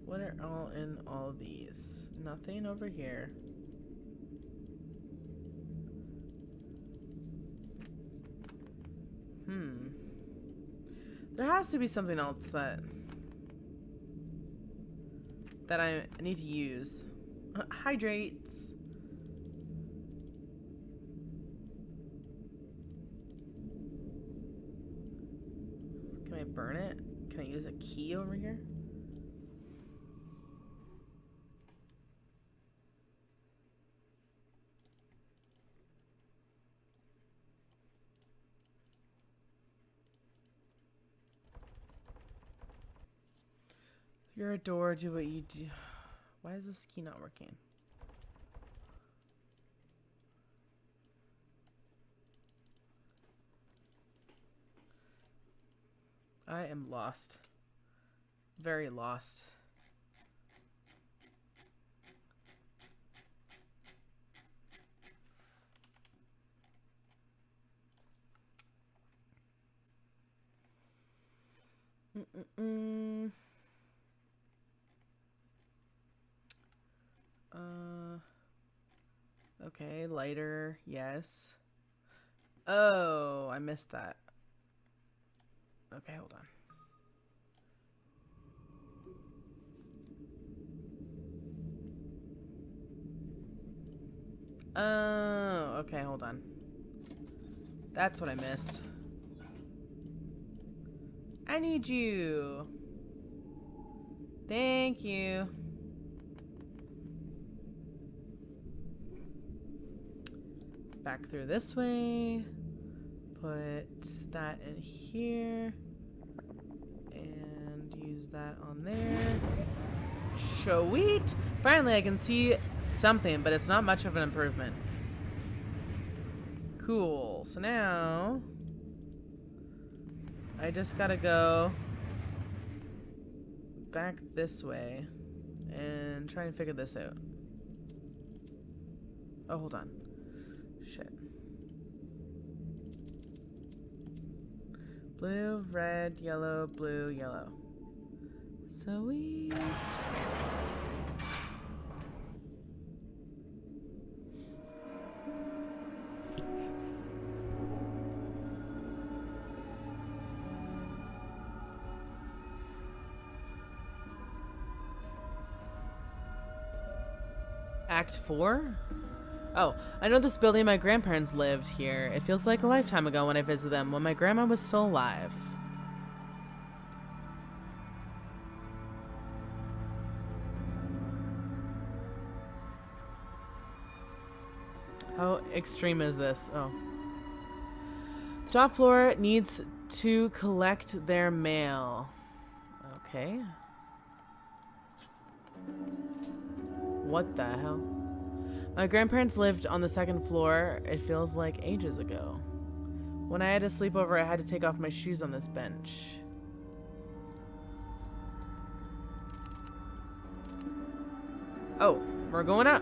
What are all in all these? Nothing over here. There has to be something else that I need to use. Hydrates. Can I burn it? Can I use a key over here? You're a door, do what you do. Why is this key not working? I am lost. Very lost. Okay, lighter, yes. Oh, I missed that. Okay, hold on. Oh, okay, hold on. That's what I missed. I need you. Thank you. Back through this way. Put that in here. And use that on there. Sweet! Finally, I can see something, but it's not much of an improvement. Cool. So now I just gotta go back this way and try and figure this out. Oh, hold on. Shit. Blue, red, yellow, blue, yellow. Sweet. Act 4? Oh, I know this building. My grandparents lived here. It feels like a lifetime ago when I visited them, when my grandma was still alive. How extreme is this? Oh. The top floor needs to collect their mail. Okay. What the hell? My grandparents lived on the second floor. It feels like ages ago. When I had a sleepover, I had to take off my shoes on this bench. Oh, we're going up.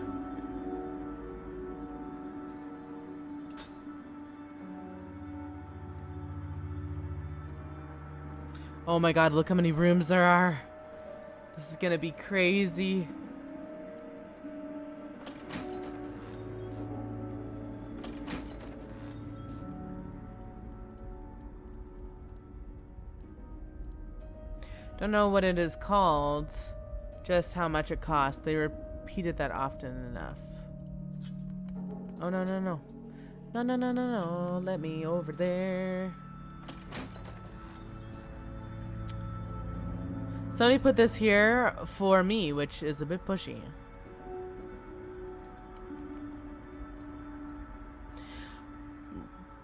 Oh my god, look how many rooms there are. This is gonna be crazy. Don't know what it is called, just how much it costs. They repeated that often enough. Oh, no, no, no. No, no, no, no, no. Let me over there. Somebody put this here for me, which is a bit pushy.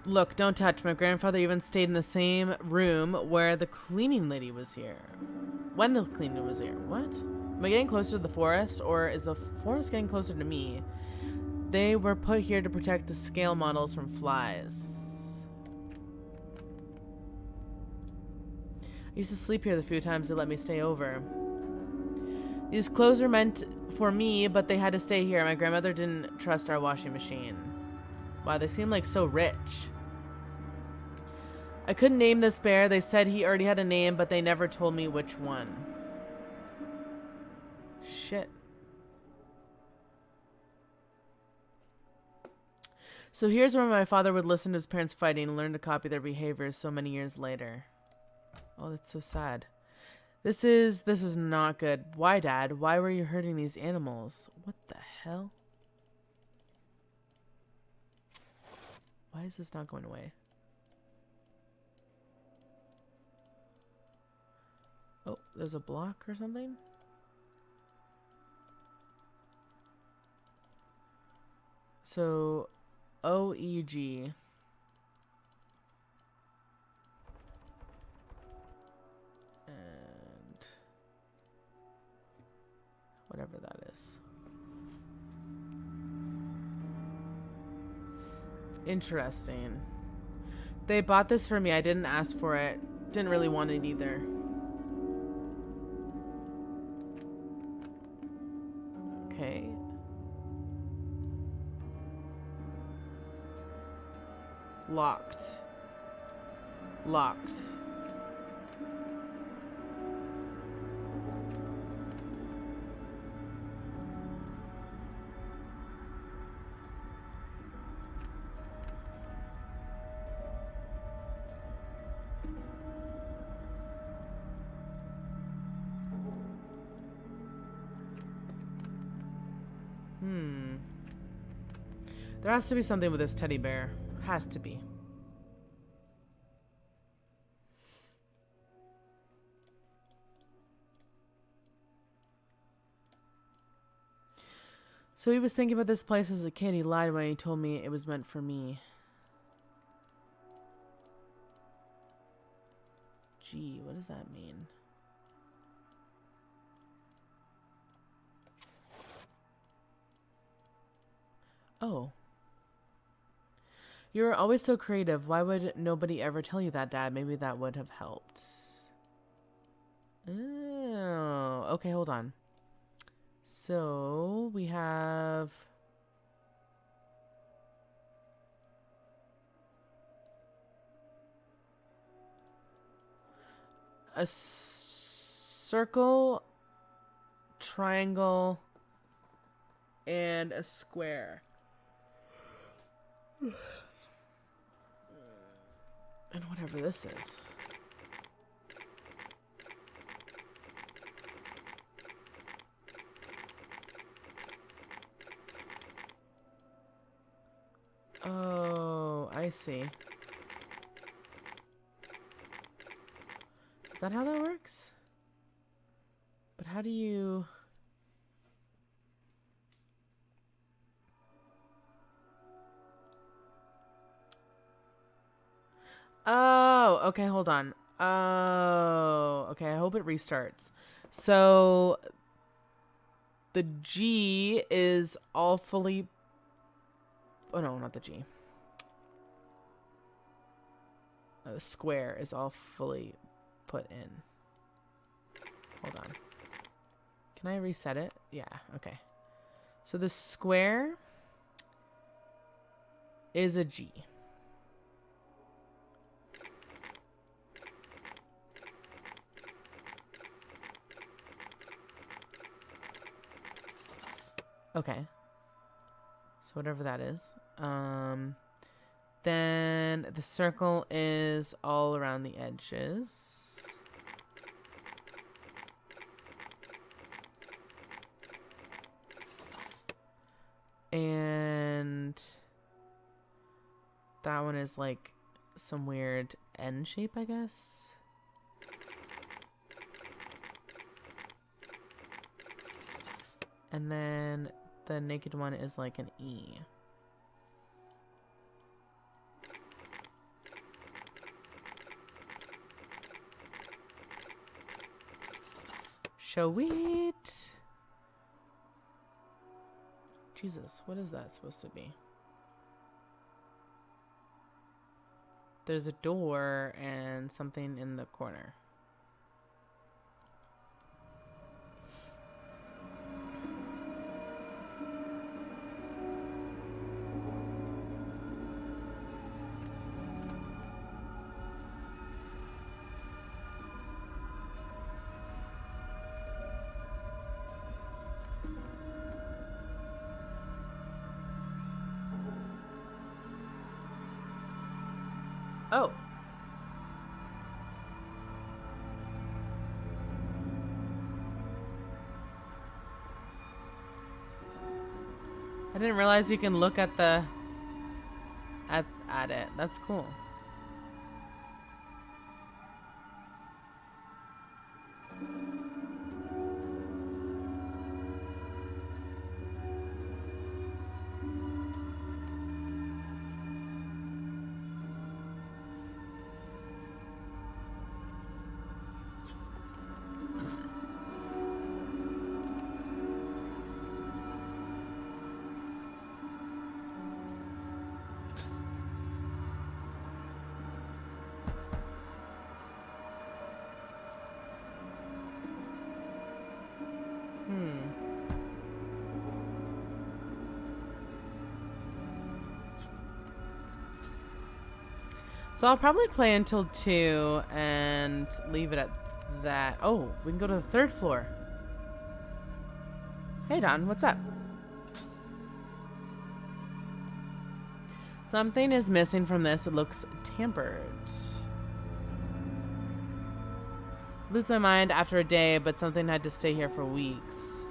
Look, don't touch. My grandfather even stayed in the same room where the cleaning lady was here. When the cleaner was here. What? Am I getting closer to the forest, or is the forest getting closer to me? They were put here to protect the scale models from flies. I used to sleep here the few times they let me stay over. These clothes are meant for me, but they had to stay here. My grandmother didn't trust our washing machine. Wow, they seem like so rich. I couldn't name this bear. They said he already had a name, but they never told me which one. Shit. So here's where my father would listen to his parents fighting and learn to copy their behaviors so many years later. Oh, that's so sad. This is not good. Why, Dad? Why were you hurting these animals? What the hell? Why is this not going away? Oh, there's a block or something? So, OEG. And whatever that is. Interesting. They bought this for me. I didn't ask for it. Didn't really want it either. Okay. Locked. Locked. There has to be something with this teddy bear. Has to be. So he was thinking about this place as a kid. He lied when he told me it was meant for me. Gee, what does that mean? Oh. You were always so creative. Why would nobody ever tell you that, Dad? Maybe that would have helped. Oh, okay, hold on. So, we have... a circle, triangle, and a square. And whatever this is. Oh, I see. Is that how that works? But how do you... Oh, okay, hold on. Oh, okay, I hope it restarts. So, the G is all fully... Oh, no, not the G. The square is all fully put in. Hold on. Can I reset it? Yeah, okay. So the square is a G. Okay. So whatever that is. Then the circle is all around the edges. And that one is like some weird N shape, I guess. And then the naked one is like an E. Sweet. Jesus, what is that supposed to be? There's a door and something in the corner. Oh. I didn't realize you can look at the at it. That's cool. So I'll probably play until 2 and leave it at that. Oh, we can go to the 3rd floor. Hey, Don, what's up? Something is missing from this. It looks tampered. Lose my mind after a day, but something had to stay here for weeks.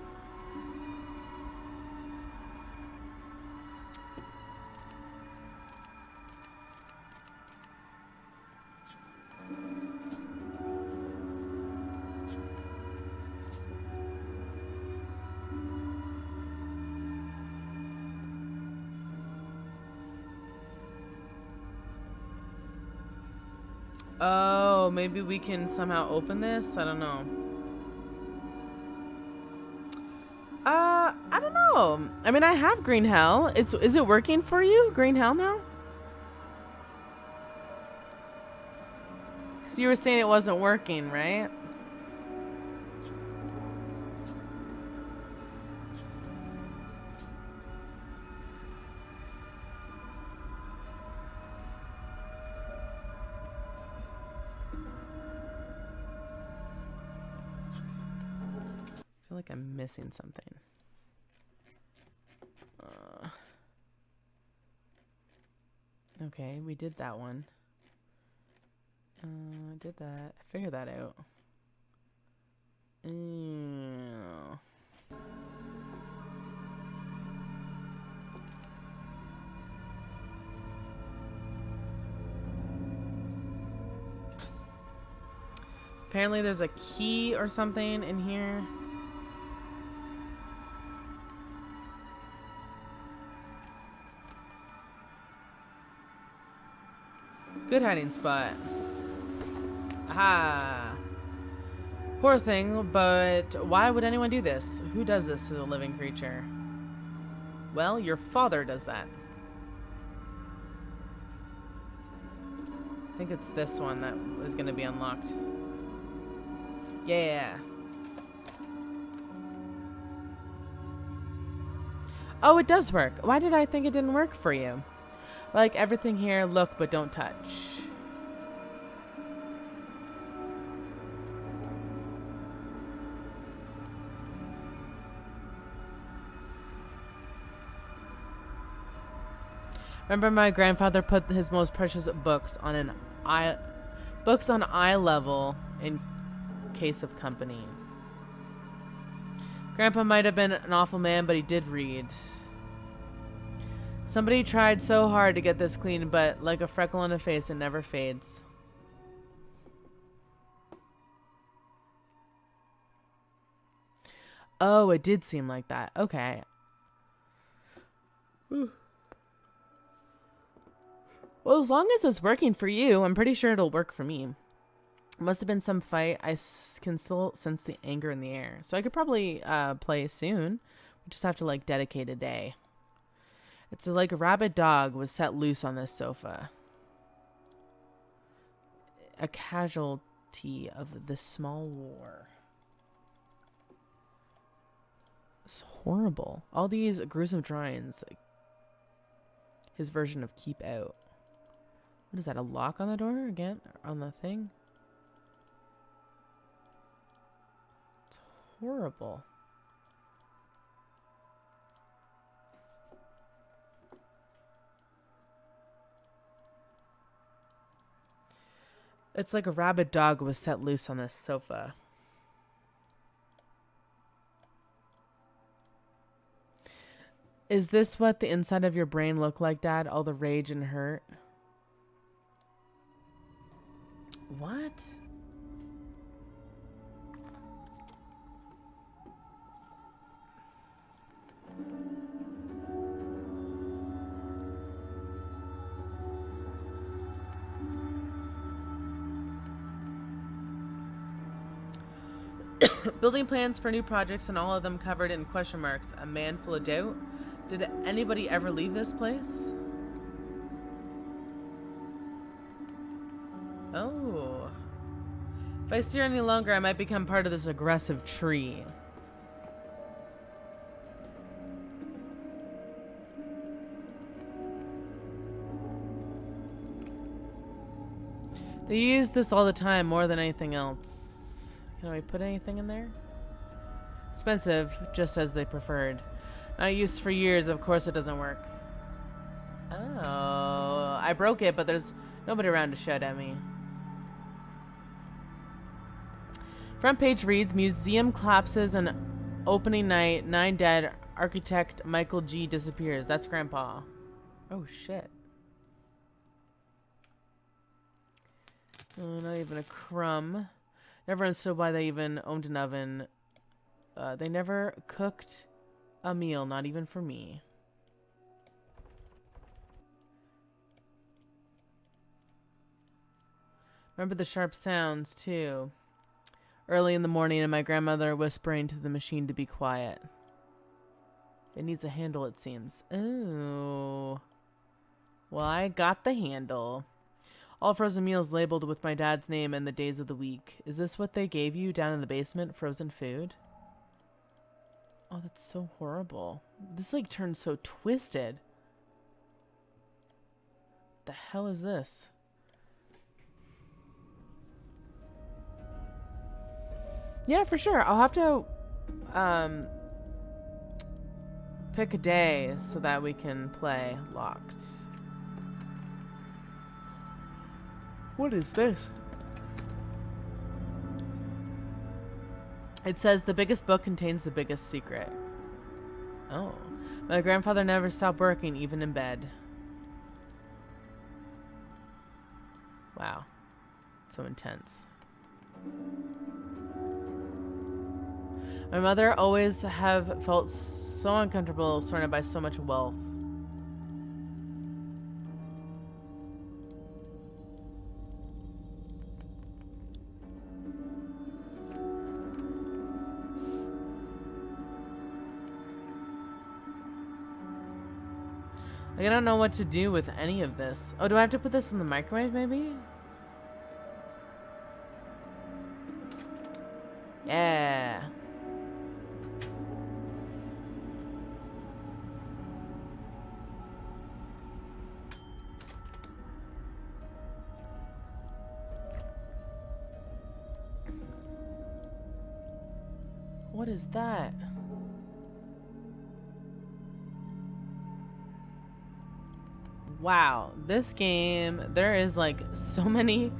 Oh, maybe we can somehow open this? I don't know. I don't know. I mean, I have green hell. Is it working for you? Green hell now? Because you were saying it wasn't working, right? I feel like I'm missing something. Okay, we did that one. Did that. I figured that out. Apparently there's a key or something in here. Good hiding spot. Aha. Poor thing, but why would anyone do this? Who does this to a living creature? Well, your father does that. I think it's this one that is going to be unlocked. Yeah. Oh, it does work. Why did I think it didn't work for you? Like everything here, look but don't touch. Remember, my grandfather put his most precious books on eye level in case of company. Grandpa might have been an awful man, but he did read. Somebody tried so hard to get this clean, but like a freckle on a face, it never fades. Oh, it did seem like that. Okay. Whew. Well, as long as it's working for you, I'm pretty sure it'll work for me. Must have been some fight. I can still sense the anger in the air. So I could probably play soon. We just have to, like, dedicate a day. It's like a rabid dog was set loose on this sofa. A casualty of this small war. It's horrible. All these gruesome drawings. Like, his version of Keep Out. What is that, a lock on the door again? On the thing? It's horrible. It's like a rabid dog was set loose on this sofa. Is this what the inside of your brain looked like, Dad? All the rage and hurt? What? Building plans for new projects and all of them covered in question marks. A man full of doubt. Did anybody ever leave this place? Oh. If I steer any longer, I might become part of this aggressive tree. They use this all the time, more than anything else. Can I put anything in there? Expensive, just as they preferred. Not used for years, of course it doesn't work. Oh, I broke it, but there's nobody around to shout at me. Front page reads, Museum collapses on opening night, 9 dead, architect Michael G. disappears. That's Grandpa. Oh, shit. Oh, not even a crumb. Never understood why they even owned an oven. They never cooked a meal, not even for me. Remember the sharp sounds, too. Early in the morning and my grandmother whispering to the machine to be quiet. It needs a handle, it seems. Oh. Well, I got the handle. All frozen meals labeled with my dad's name and the days of the week. Is this what they gave you down in the basement? Frozen food? Oh, that's so horrible. This, like, turns so twisted. The hell is this? Yeah, for sure. I'll have to pick a day so that we can play Locked. What is this? It says the biggest book contains the biggest secret. Oh. My grandfather never stopped working, even in bed. Wow. So intense. My mother always have felt so uncomfortable surrounded by so much wealth. Like, I don't know what to do with any of this. Oh, do I have to put this in the microwave, maybe? Yeah. What is that? Wow, this game, there is like so many.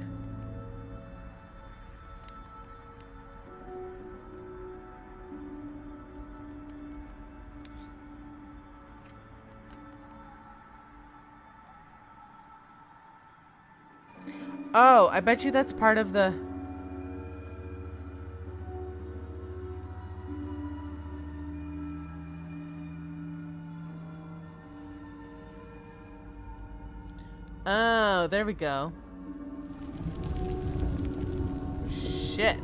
Oh, I bet you that's part of the... Oh, there we go. Shit.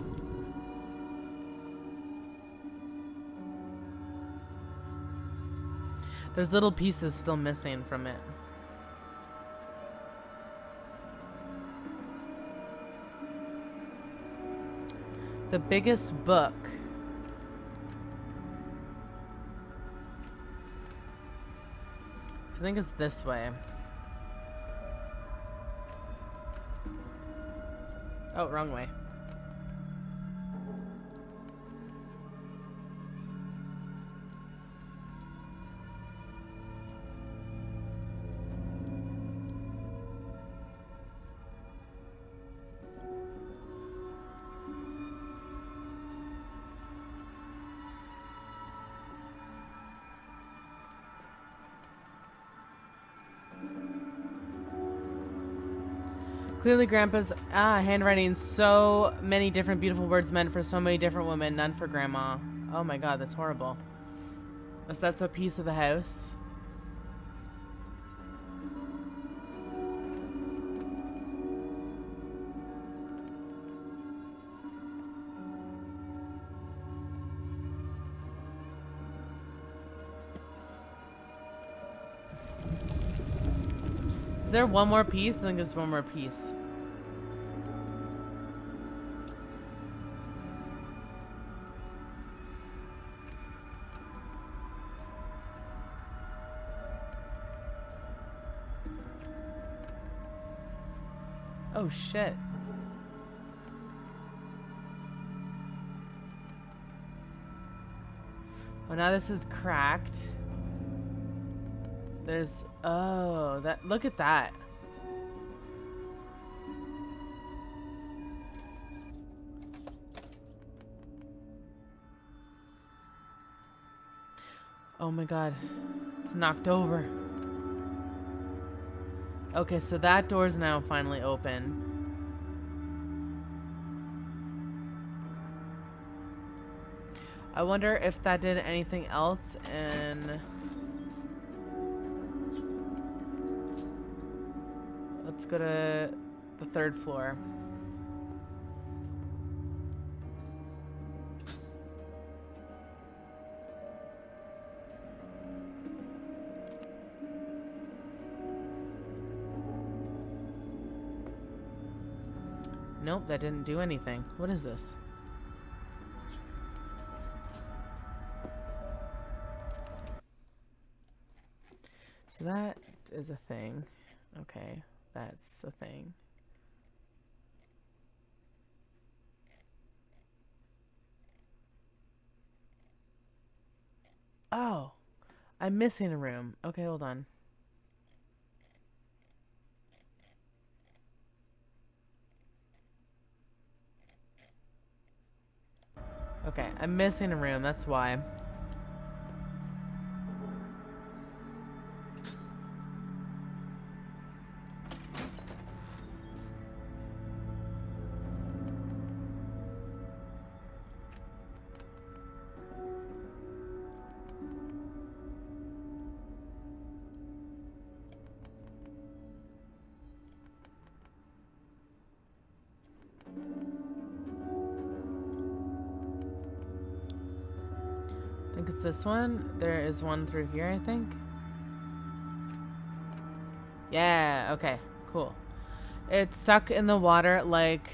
There's little pieces still missing from it. The biggest book. So I think it's this way. Oh, wrong way. Clearly Grandpa's handwriting, so many different beautiful words meant for so many different women, none for Grandma. Oh my god, that's horrible. So that's a piece of the house. Is there one more piece? I think there's one more piece. Oh shit. Oh, now this is cracked. There's, oh, that, look at that. Oh my god, it's knocked over. Okay, so that door's now finally open. I wonder if that did anything else and... Let's go to the third floor. Nope, that didn't do anything. What is this? So that is a thing. Okay, that's a thing. Oh, I'm missing a room. Okay, hold on. Okay, I'm missing a room. That's why. I think it's this one. There is one through here, I think. Yeah, okay, cool. It's stuck in the water like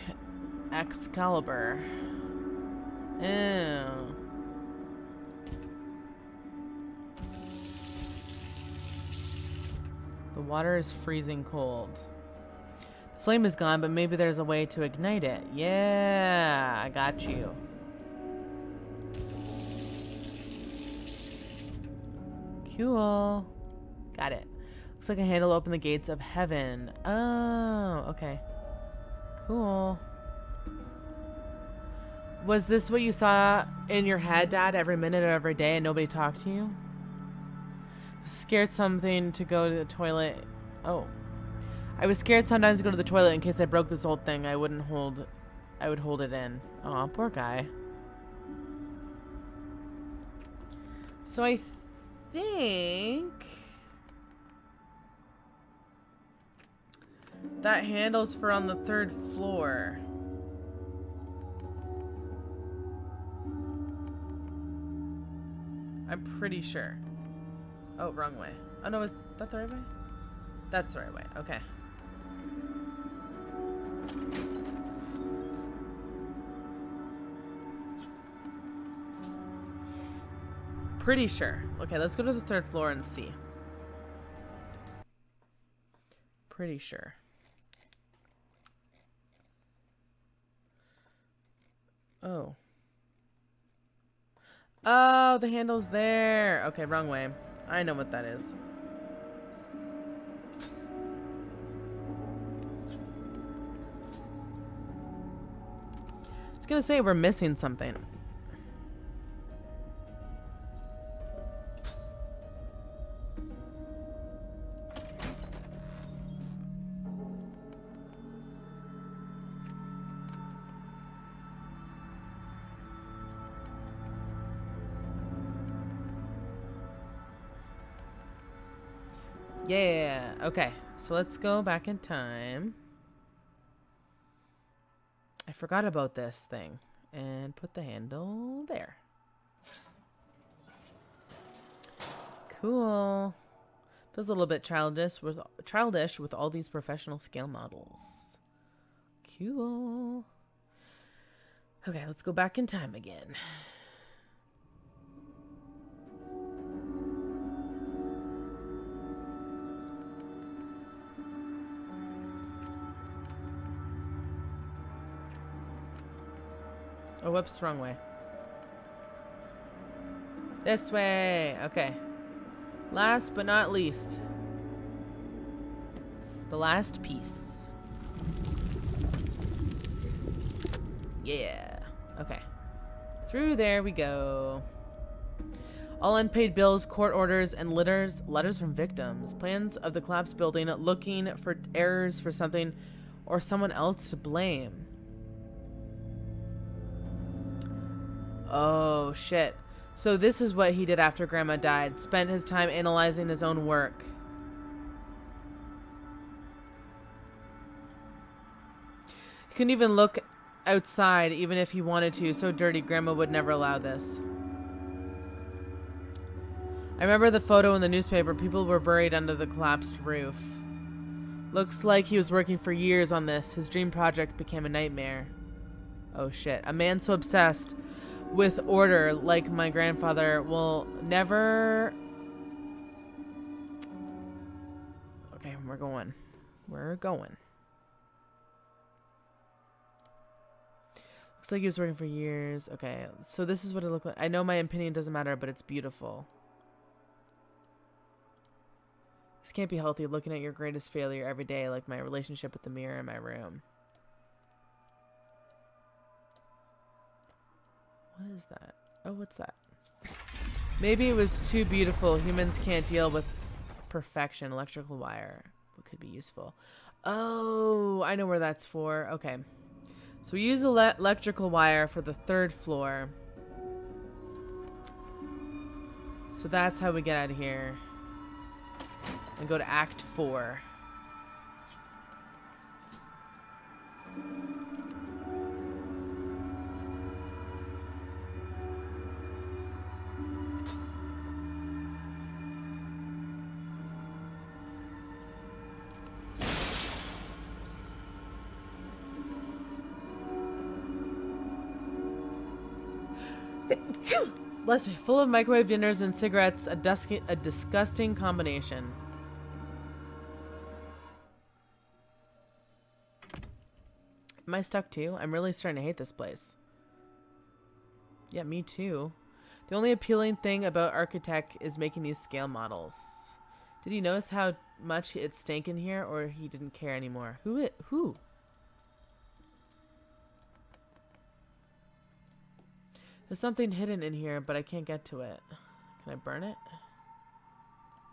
Excalibur. Ew. The water is freezing cold. The flame is gone, but maybe there's a way to ignite it. Yeah, I got you. Cool. Got it. Looks like a handle open the gates of heaven. Oh, okay. Cool. Was this what you saw in your head, Dad, every minute of every day and nobody talked to you? Scared something to go to the toilet. Oh. I was scared sometimes to go to the toilet in case I broke this old thing. I would hold it in. Aw, poor guy. So I think that handle's for on the 3rd floor. I'm pretty sure. Oh, wrong way. Oh no, is that the right way? That's the right way. Okay. Pretty sure. Okay, let's go to the 3rd floor and see. Pretty sure. Oh. Oh, the handle's there. Okay, wrong way. I know what that is. I was gonna say we're missing something. Yeah, okay. So let's go back in time. I forgot about this thing. And put the handle there. Cool. Feels a little bit childish with all these professional scale models. Cool. Okay, let's go back in time again. Oh, whoops, wrong way. This way. Okay. Last but not least. The last piece. Yeah. Okay. Through there we go. All unpaid bills, court orders, and letters from victims. Plans of the collapsed building, looking for errors for something or someone else to blame. Oh, shit. So this is what he did after Grandma died. Spent his time analyzing his own work. He couldn't even look outside, even if he wanted to. So dirty, Grandma would never allow this. I remember the photo in the newspaper. People were buried under the collapsed roof. Looks like he was working for years on this. His dream project became a nightmare. Oh shit. A man so obsessed with order like my grandfather will never... Okay, we're going. We're going. Looks like he was working for years. Okay, so this is what it looked like. I know my opinion doesn't matter, but it's beautiful. This can't be healthy, looking at your greatest failure every day, like my relationship with the mirror in my room. What is that? Oh, what's that? Maybe it was too beautiful. Humans can't deal with perfection. Electrical wire. What could be useful? Oh, I know where that's for. Okay. So we use electrical wire for the 3rd floor. So that's how we get out of here. And go to Act 4. Bless me. Full of microwave dinners and cigarettes, a disgusting combination. Am I stuck too? I'm really starting to hate this place. Yeah, me too. The only appealing thing about Architect is making these scale models. Did you notice how much it stank in here, or he didn't care anymore? Who? There's something hidden in here, but I can't get to it. Can I burn it?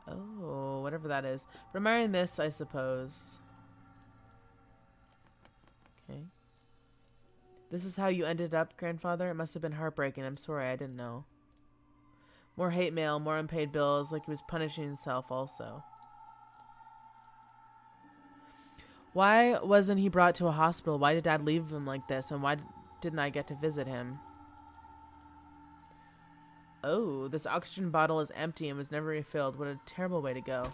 Oh, whatever that is. Remiring this, I suppose. Okay. This is how you ended up, grandfather? It must have been heartbreaking. I'm sorry, I didn't know. More hate mail, more unpaid bills, like he was punishing himself also. Why wasn't he brought to a hospital? Why did Dad leave him like this? And why didn't I get to visit him? Oh, this oxygen bottle is empty and was never refilled. What a terrible way to go.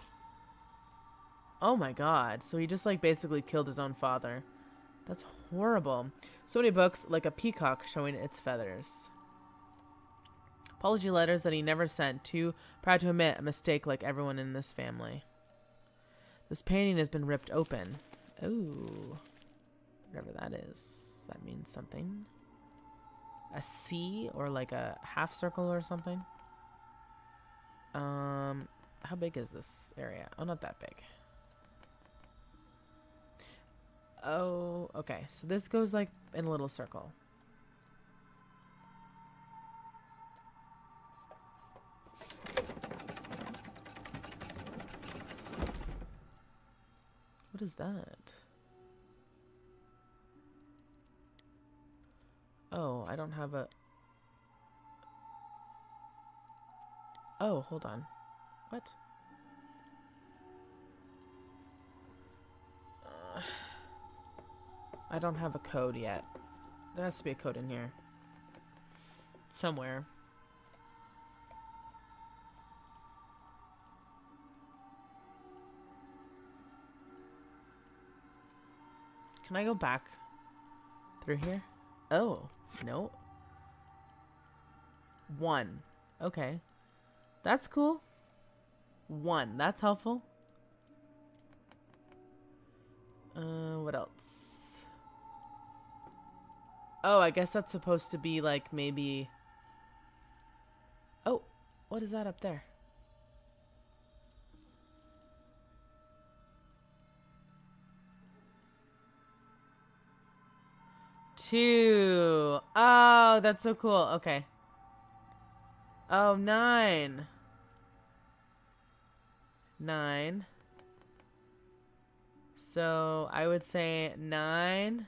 Oh my god. So he just like basically killed his own father. That's horrible. So many books, like a peacock showing its feathers. Apology letters that he never sent. Too proud to admit a mistake like everyone in this family. This painting has been ripped open. Ooh. Whatever that is. That means something. A C or like a half circle or something. How big is this area? Oh, not that big. Oh, okay. So this goes like in a little circle. What is that? Oh, I don't have a... Oh, hold on. What? I don't have a code yet. There has to be a code in here. Somewhere. Can I go back through here? Oh, no. 1. Okay. That's cool. 1. That's helpful. What else? Oh, I guess that's supposed to be like maybe... Oh, what is that up there? Two. Oh, that's so cool. Okay. Oh, 9. 9. So I would say 9,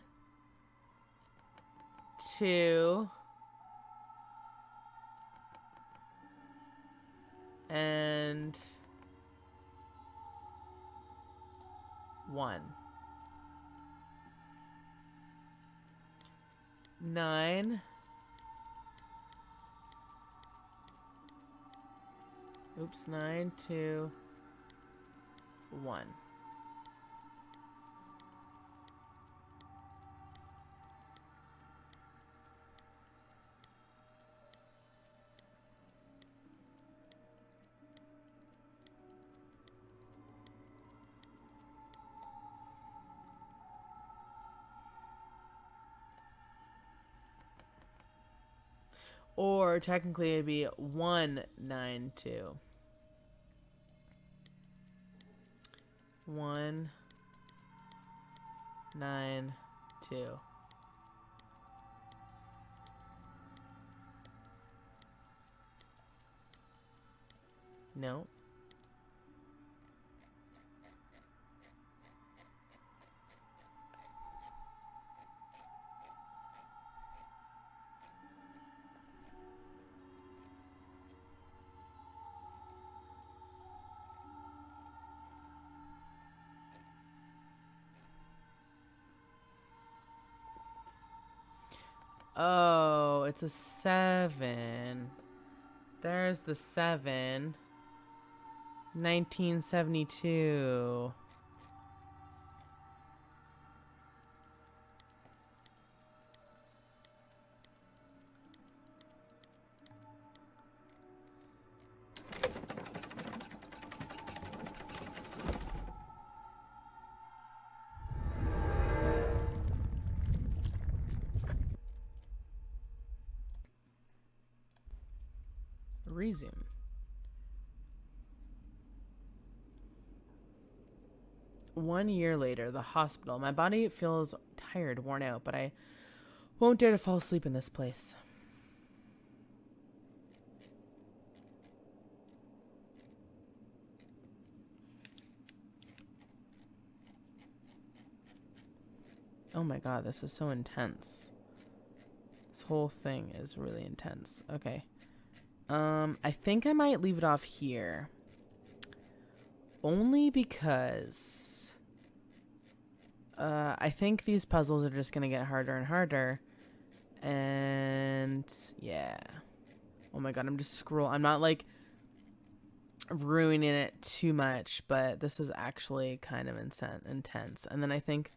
2, and 1. 9. Oops, 9, 2, 1. Or technically it'd be 192. 192. No. Oh, it's a 7. There's the 7. 1972. Resume. One year later, the hospital. My body feels tired, worn out, but I won't dare to fall asleep in this place. Oh my god, this is so intense. This whole thing is really intense. Okay. I think I might leave it off here. Only because I think these puzzles are just gonna get harder and harder. And yeah. Oh my god, I'm not like ruining it too much, but this is actually kind of intense. And then I think,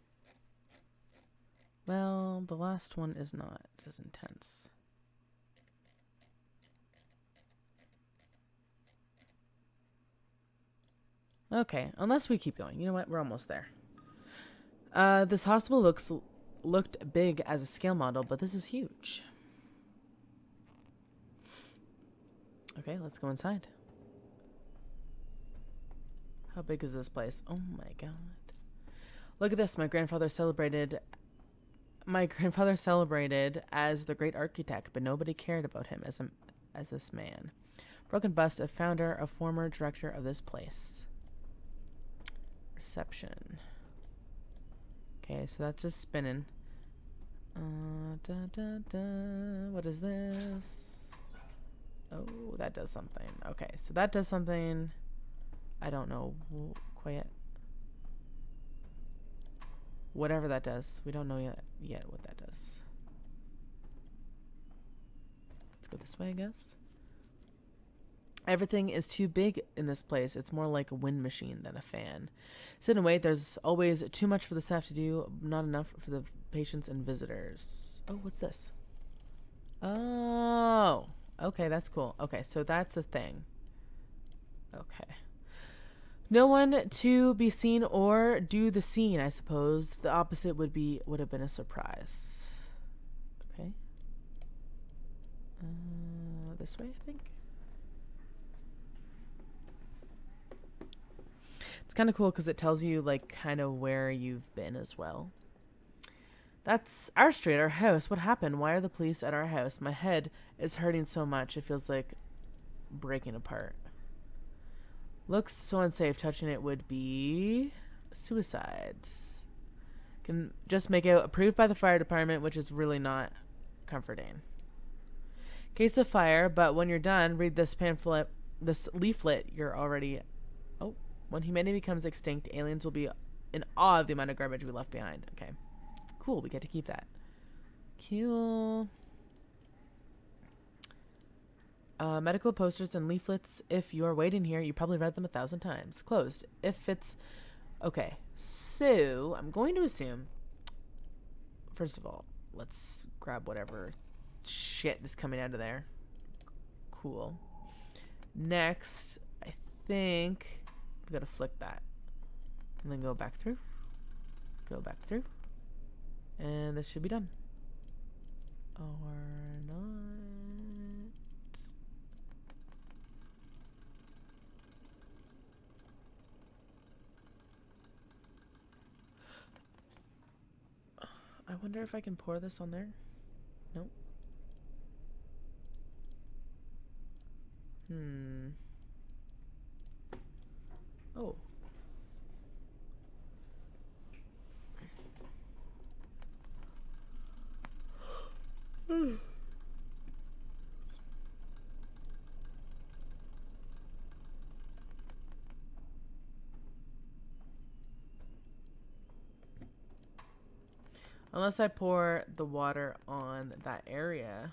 well, the last one is not as intense. Okay, unless we keep going. You know what? We're almost there. This hospital looked big as a scale model, but this is huge. Okay, let's go inside. How big is this place? Oh my god. Look at this. My grandfather celebrated as the great architect, but nobody cared about him as this man. Broken bust of founder, a former director of this place. Reception. Okay, so that's just spinning. What is this? Oh, that does something. Okay, so that does something. I don't know quite. Whatever that does, we don't know yet what that does. Let's go this way, I guess. Everything is too big in this place. It's more like a wind machine than a fan. Sit and wait. There's always too much for the staff to do, not enough for the patients and visitors. Oh, what's this? Oh, okay, that's cool. Okay, so that's a thing. Okay. No one to be seen or do the scene, I suppose. The opposite would have been a surprise. Okay. This way, I think. It's kind of cool because it tells you like kind of where you've been as well. That's our street, our house. What happened? Why are the police at our house? My head is hurting so much. It feels like breaking apart. Looks so unsafe. Touching it would be suicide. Can just make out approved by the fire department, which is really not comforting. Case of fire, but when you're done, read this pamphlet, this leaflet. You're already. Oh, when humanity becomes extinct, aliens will be in awe of the amount of garbage we left behind. Okay, cool. We get to keep that. Cool. Medical posters and leaflets. If you're waiting here, you probably read them 1,000 times. Closed. If it's... Okay. So, I'm going to assume... First of all, let's grab whatever shit is coming out of there. Cool. Next, I think... we gotta flick that. And then go back through. Go back through. And this should be done. Or not... I wonder if I can pour this on there. Nope. Oh. Unless I pour the water on that area.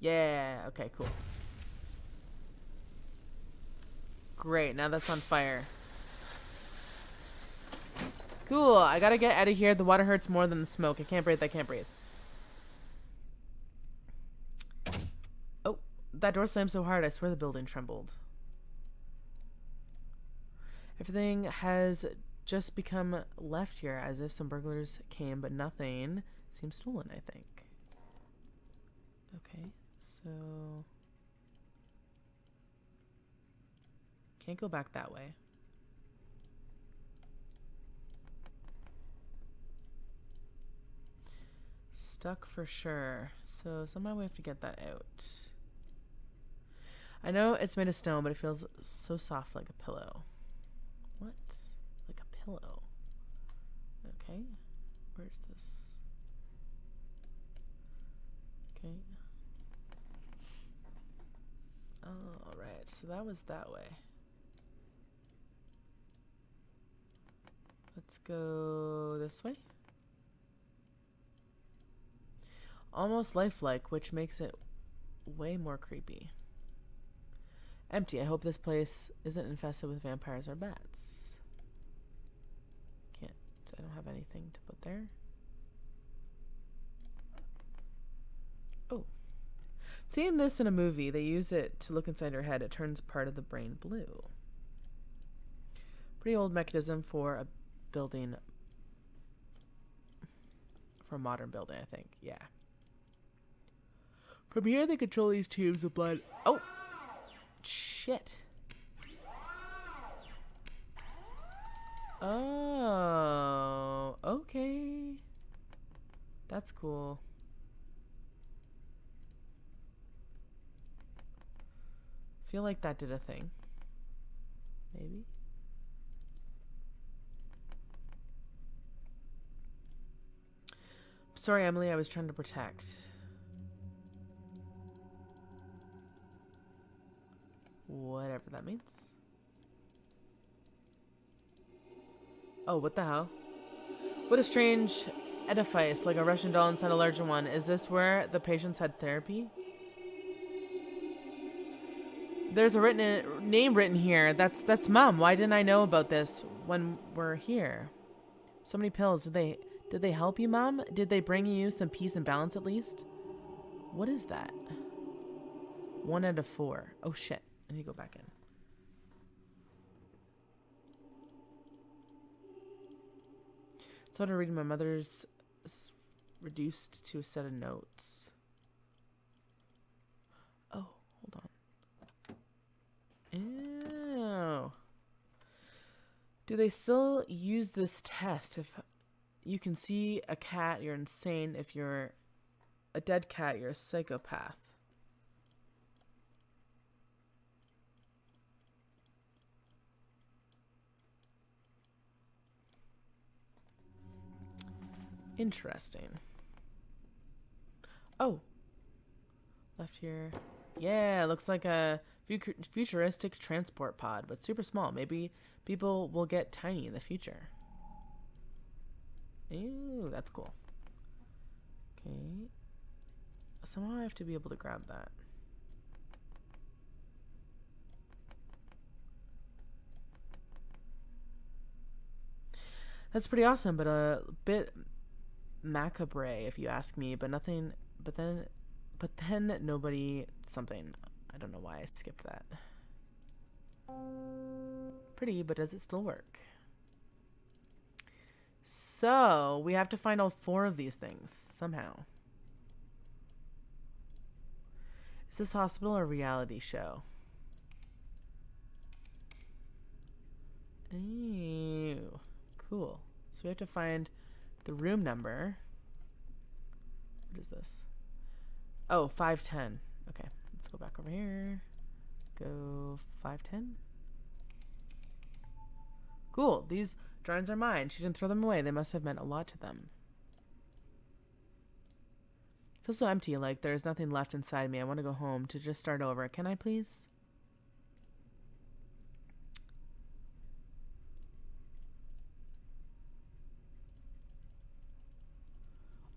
Yeah, okay, cool. Great, now that's on fire. Cool, I gotta get out of here. The water hurts more than the smoke. I can't breathe, I can't breathe. Oh, that door slammed so hard, I swear the building trembled. Everything has just become left here, as if some burglars came, but nothing seems stolen, I think. Okay, so... Can't go back that way. Stuck for sure. So somehow we have to get that out. I know it's made of stone, but it feels so soft like a pillow. What? Like a pillow. Okay. Where's this? Okay. Alright, so that was that way. Let's go this way. Almost lifelike, which makes it way more creepy. Empty. I hope this place isn't infested with vampires or bats. Can't. I don't have anything to put there. Oh. Seeing this in a movie, they use it to look inside your head. It turns part of the brain blue. Pretty old mechanism for a building. For a modern building, I think. Yeah. From here, they control these tubes of blood. Oh! Shit. Oh, okay. That's cool. Feel like that did a thing. Maybe. Sorry, Emily, I was trying to protect. Whatever that means. Oh, what the hell? What a strange edifice, like a Russian doll inside a larger one. Is this where the patients had therapy? There's a name written here. That's Mom. Why didn't I know about this when we're here? So many pills. Did they help you, Mom? Did they bring you some peace and balance at least? What is that? 1 out of 4. Oh shit. I need to go back in. So I'm reading my mother's reduced to a set of notes. Oh, hold on. Ew. Do they still use this test? If you can see a cat, you're insane. If you're a dead cat, you're a psychopath. Interesting. Oh. Left here. Yeah, looks like a futuristic transport pod, but super small. Maybe people will get tiny in the future. Ew, that's cool. Okay. Somehow I have to be able to grab that. That's pretty awesome, but a bit macabre if you ask me, but nothing, but then nobody something. I don't know why I skipped that. Pretty, but does it still work? So, we have to find all 4 of these things somehow. Is this hospital or reality show? Ew. Cool. So we have to find the room number. What is this? Oh, 510. Okay, let's go back over here. Go 510. Cool. These drawings are mine. She didn't throw them away. They must have meant a lot to them. I feel so empty, like there's nothing left inside me. I want to go home to just start over. Can I please?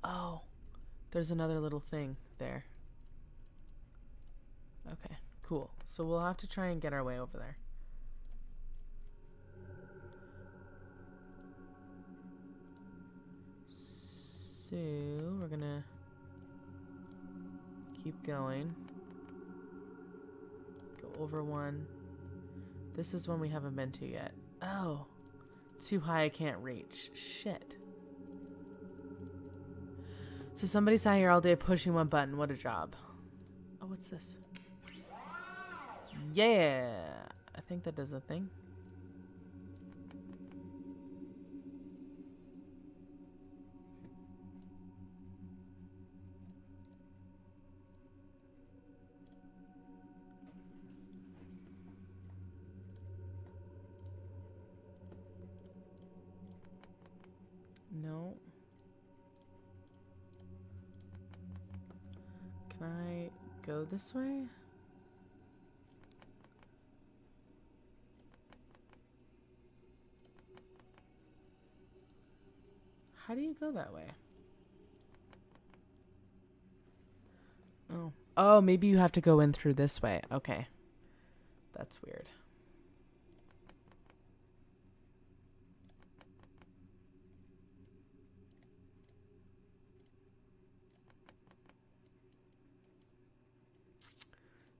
Oh, there's another little thing there. Okay, cool. So we'll have to try and get our way over there. So we're gonna keep going. Go over one. This is one we haven't been to yet. Oh, too high, I can't reach. Shit. So somebody sat here all day pushing one button. What a job. Oh, what's this? Yeah. I think that does a thing. No. Can I go this way? How do you go that way? Oh. Oh, maybe you have to go in through this way. Okay. That's weird.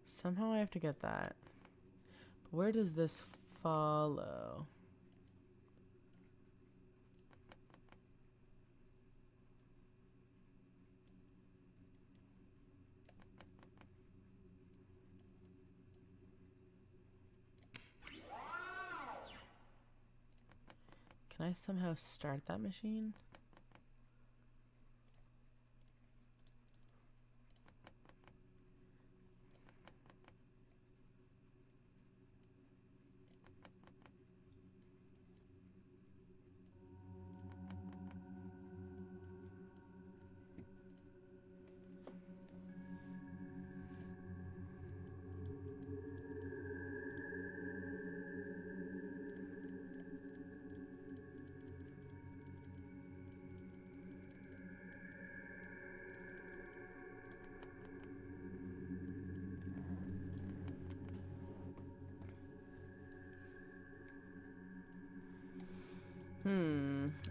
Somehow I have to get that. But where does this follow? Can I somehow start that machine?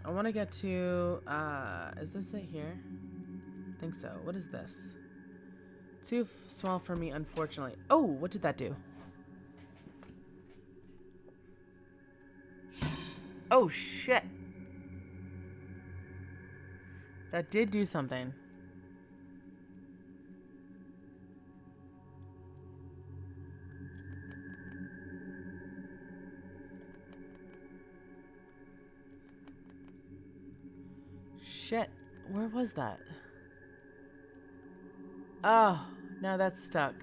I want to get to, is this it here? I think so. What is this? Too small for me, unfortunately. Oh, what did that do? Oh, shit. That did do something. Shit, where was that? Oh, now that's stuck.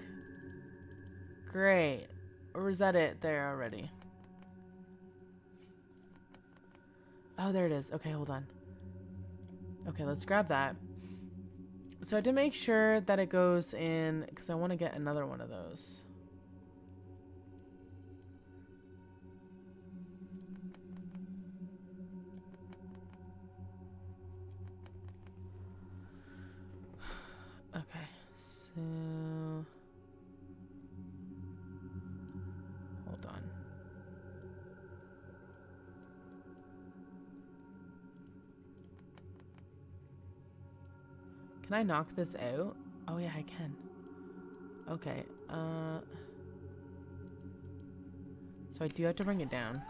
Great. Or was that it there already? Oh, there it is. Okay, hold on. Okay, let's grab that. So I had to make sure that it goes in, because I want to get another one of those. Okay, so hold on. Can I knock this out? Oh yeah, I can. Okay, so I do have to bring it down.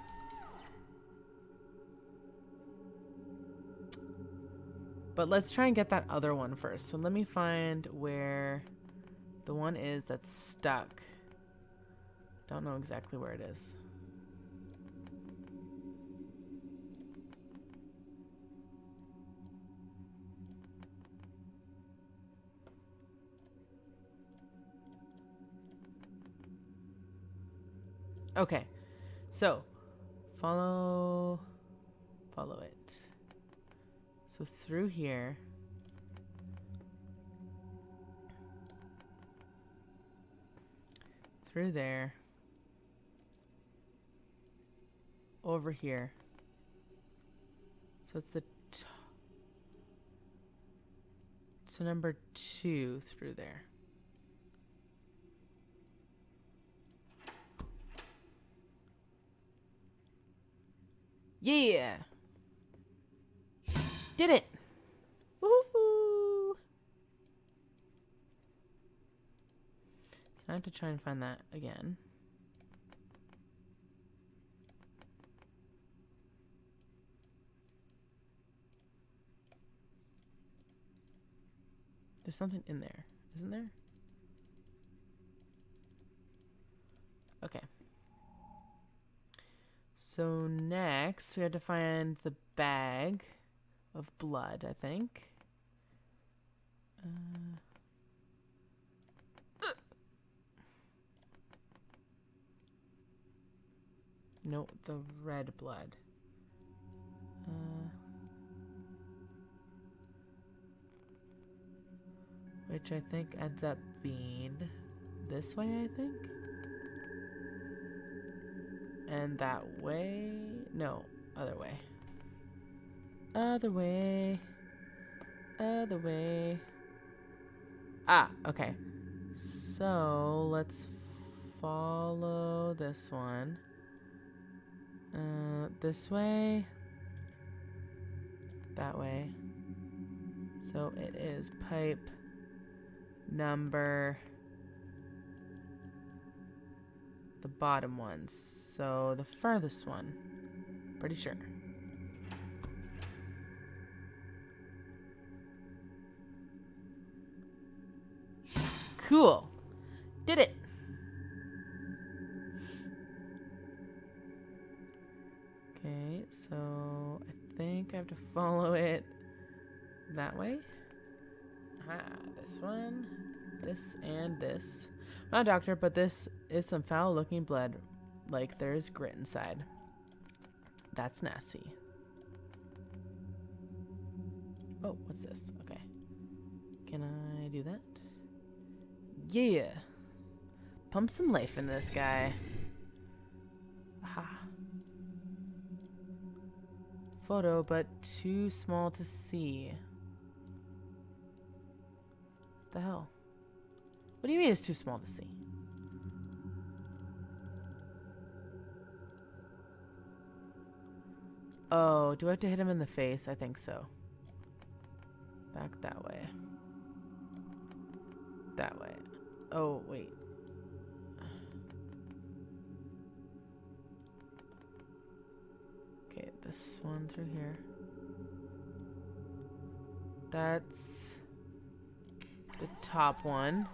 But let's try and get that other one first. So let me find where the one is that's stuck. Don't know exactly where it is. Okay. So, follow it. So through here. Through there. Over here. So it's the so number 2 through there. Yeah. Did it. Woohoo. So I have to try and find that again. There's something in there, isn't there? Okay. So next, we have to find the bag of blood, I think. No, the red blood. Which I think ends up being this way, I think. And that way? No, other way. Other way. Other way. Ah, okay. So, let's follow this one. This way. That way. So, it is pipe number... the bottom one. So, the furthest one. Pretty sure. Cool. Did it. Okay, so I think I have to follow it that way. Ah, this one, this, and this. Not a doctor, but this is some foul-looking blood, like there's grit inside. That's nasty. Oh, what's this? Okay. Can I do that? Yeah. Pump some life in this guy. Aha. Photo, but too small to see. What the hell? What do you mean it's too small to see? Oh, do I have to hit him in the face? I think so. Back that way. That way. Oh, wait. Okay, this one through here. That's the top one.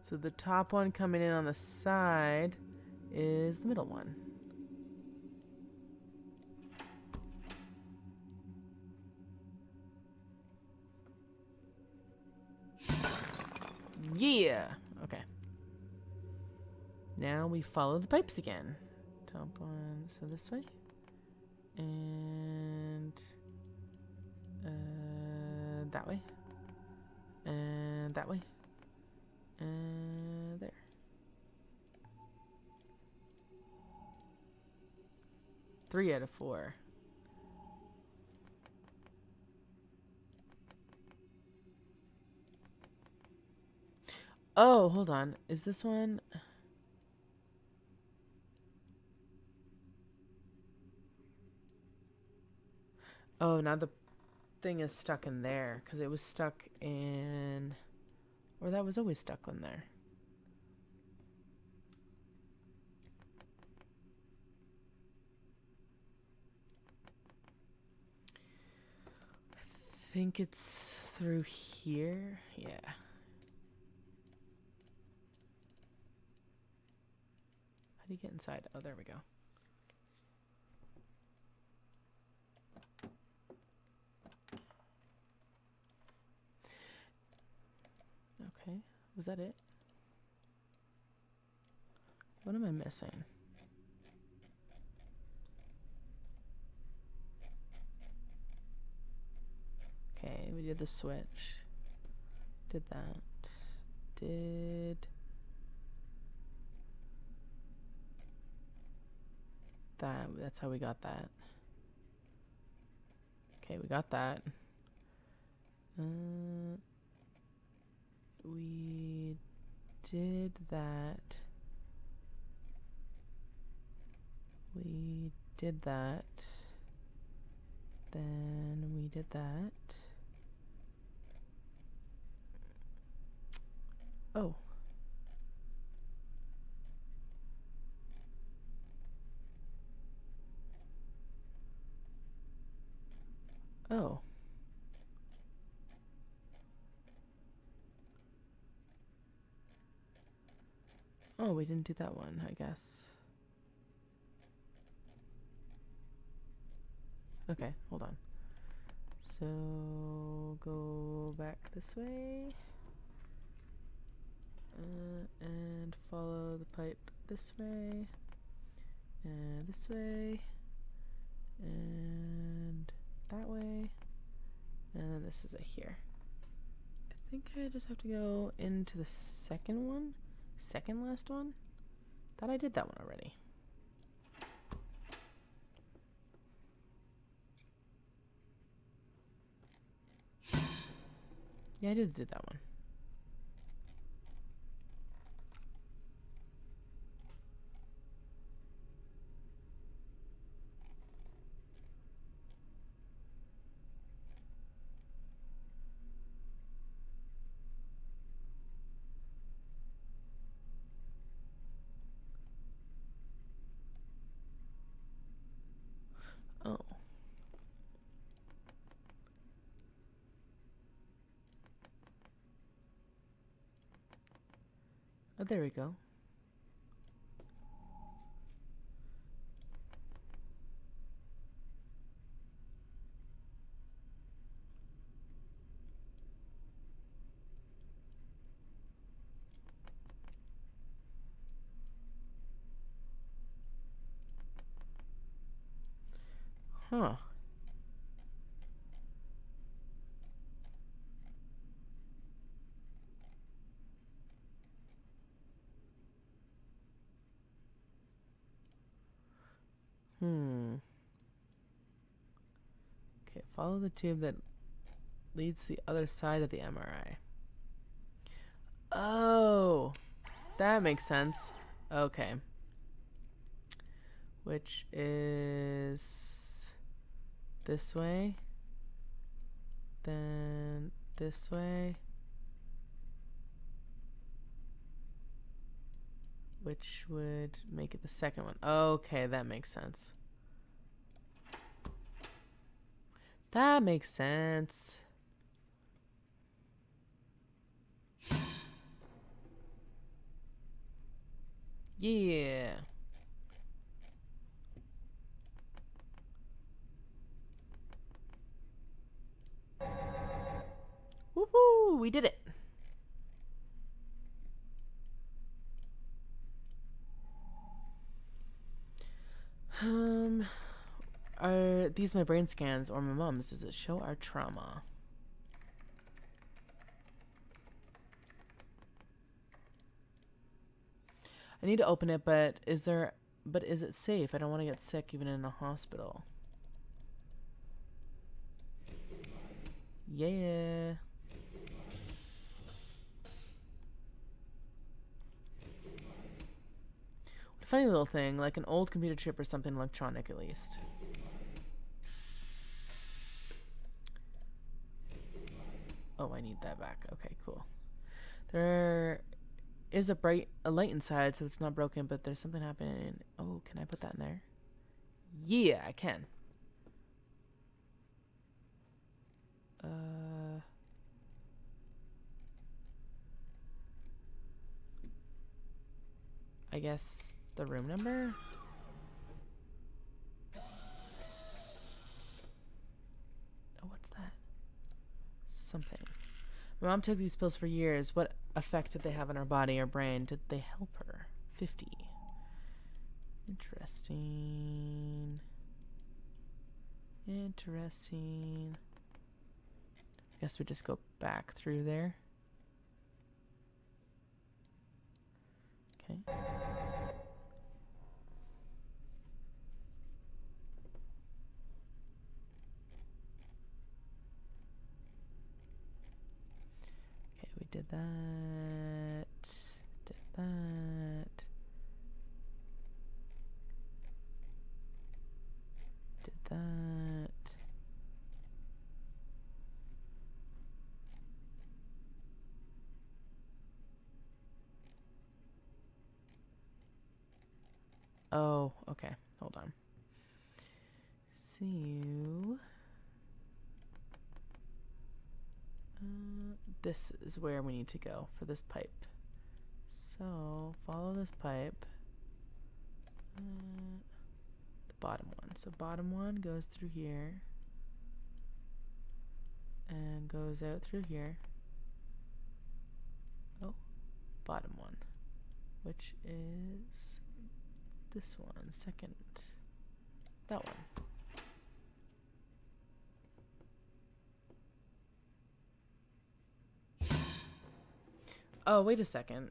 So the top one coming in on the side is the middle one. Yeah. Okay. Now we follow the pipes again. Top one, so this way. And that way. And that way. And there. Three out of four. Oh, hold on. Is this one? Oh, now the thing is stuck in there because it was stuck in... Or that was always stuck in there. I think it's through here. Yeah. How do you get inside? Oh, there we go. Okay. Was that it? What am I missing? Okay, we did the switch. Did that. Did that. That's how we got that. Okay, we got that. We did that. We did that. Then we did that. Oh. Oh. Oh, we didn't do that one, I guess. Okay, hold on. So, go back this way. And follow the pipe this way. And this way. And that way. And then this is it here. I think I just have to go into the second one. Second last one? Thought I did that one already. Yeah, I did do that one. Oh. Oh, there we go. Huh. Okay, follow the tube that leads to the other side of the MRI. Oh, that makes sense. Okay. Which is this way. Then this way. Which would make it the second one. Okay, that makes sense. That makes sense. Yeah. Woohoo! We did it. Are these my brain scans or my mom's? Does it show our trauma? I need to open it, but is it safe? I don't want to get sick even in a hospital. Yeah. What a funny little thing, like an old computer chip or something electronic at least. Oh, I need that back. Okay, cool. There is a light inside, so it's not broken, but there's something happening. Oh, can I put that in there? Yeah, I can. I guess the room number? Oh, what's that? Something. My mom took these pills for years. What effect did they have on her body or brain? Did they help her? 50. Interesting. Interesting. Guess we just go back through there. Okay. Okay, we did that. Did that. Did that. Oh, okay. Hold on. So, this is where we need to go for this pipe. So, follow this pipe. The bottom one. So, bottom one goes through here. And goes out through here. Oh, bottom one. Which is this one, second. That one. Oh, wait a second.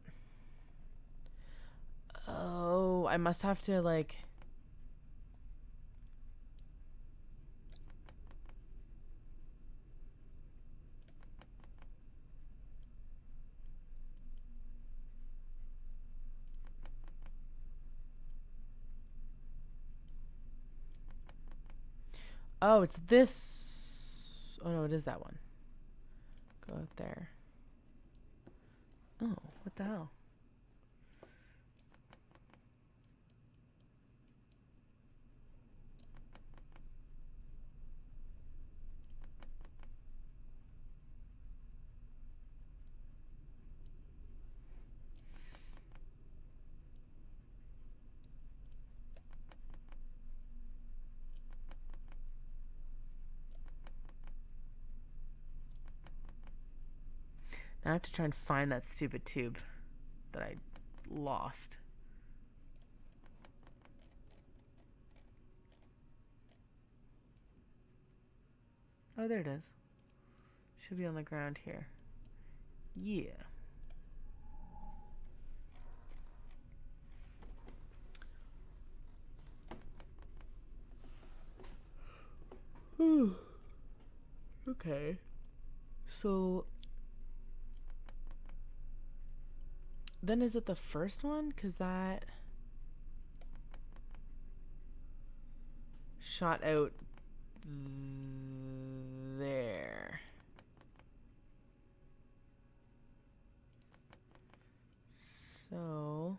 Oh, I must have to, like... Oh, it's this. Oh, no, it is that one. Go out there. Oh, what the hell? Now I have to try and find that stupid tube that I lost. Oh, there it is. Should be on the ground here. Yeah. Okay. So... Then is it the first one? Because that shot out there. So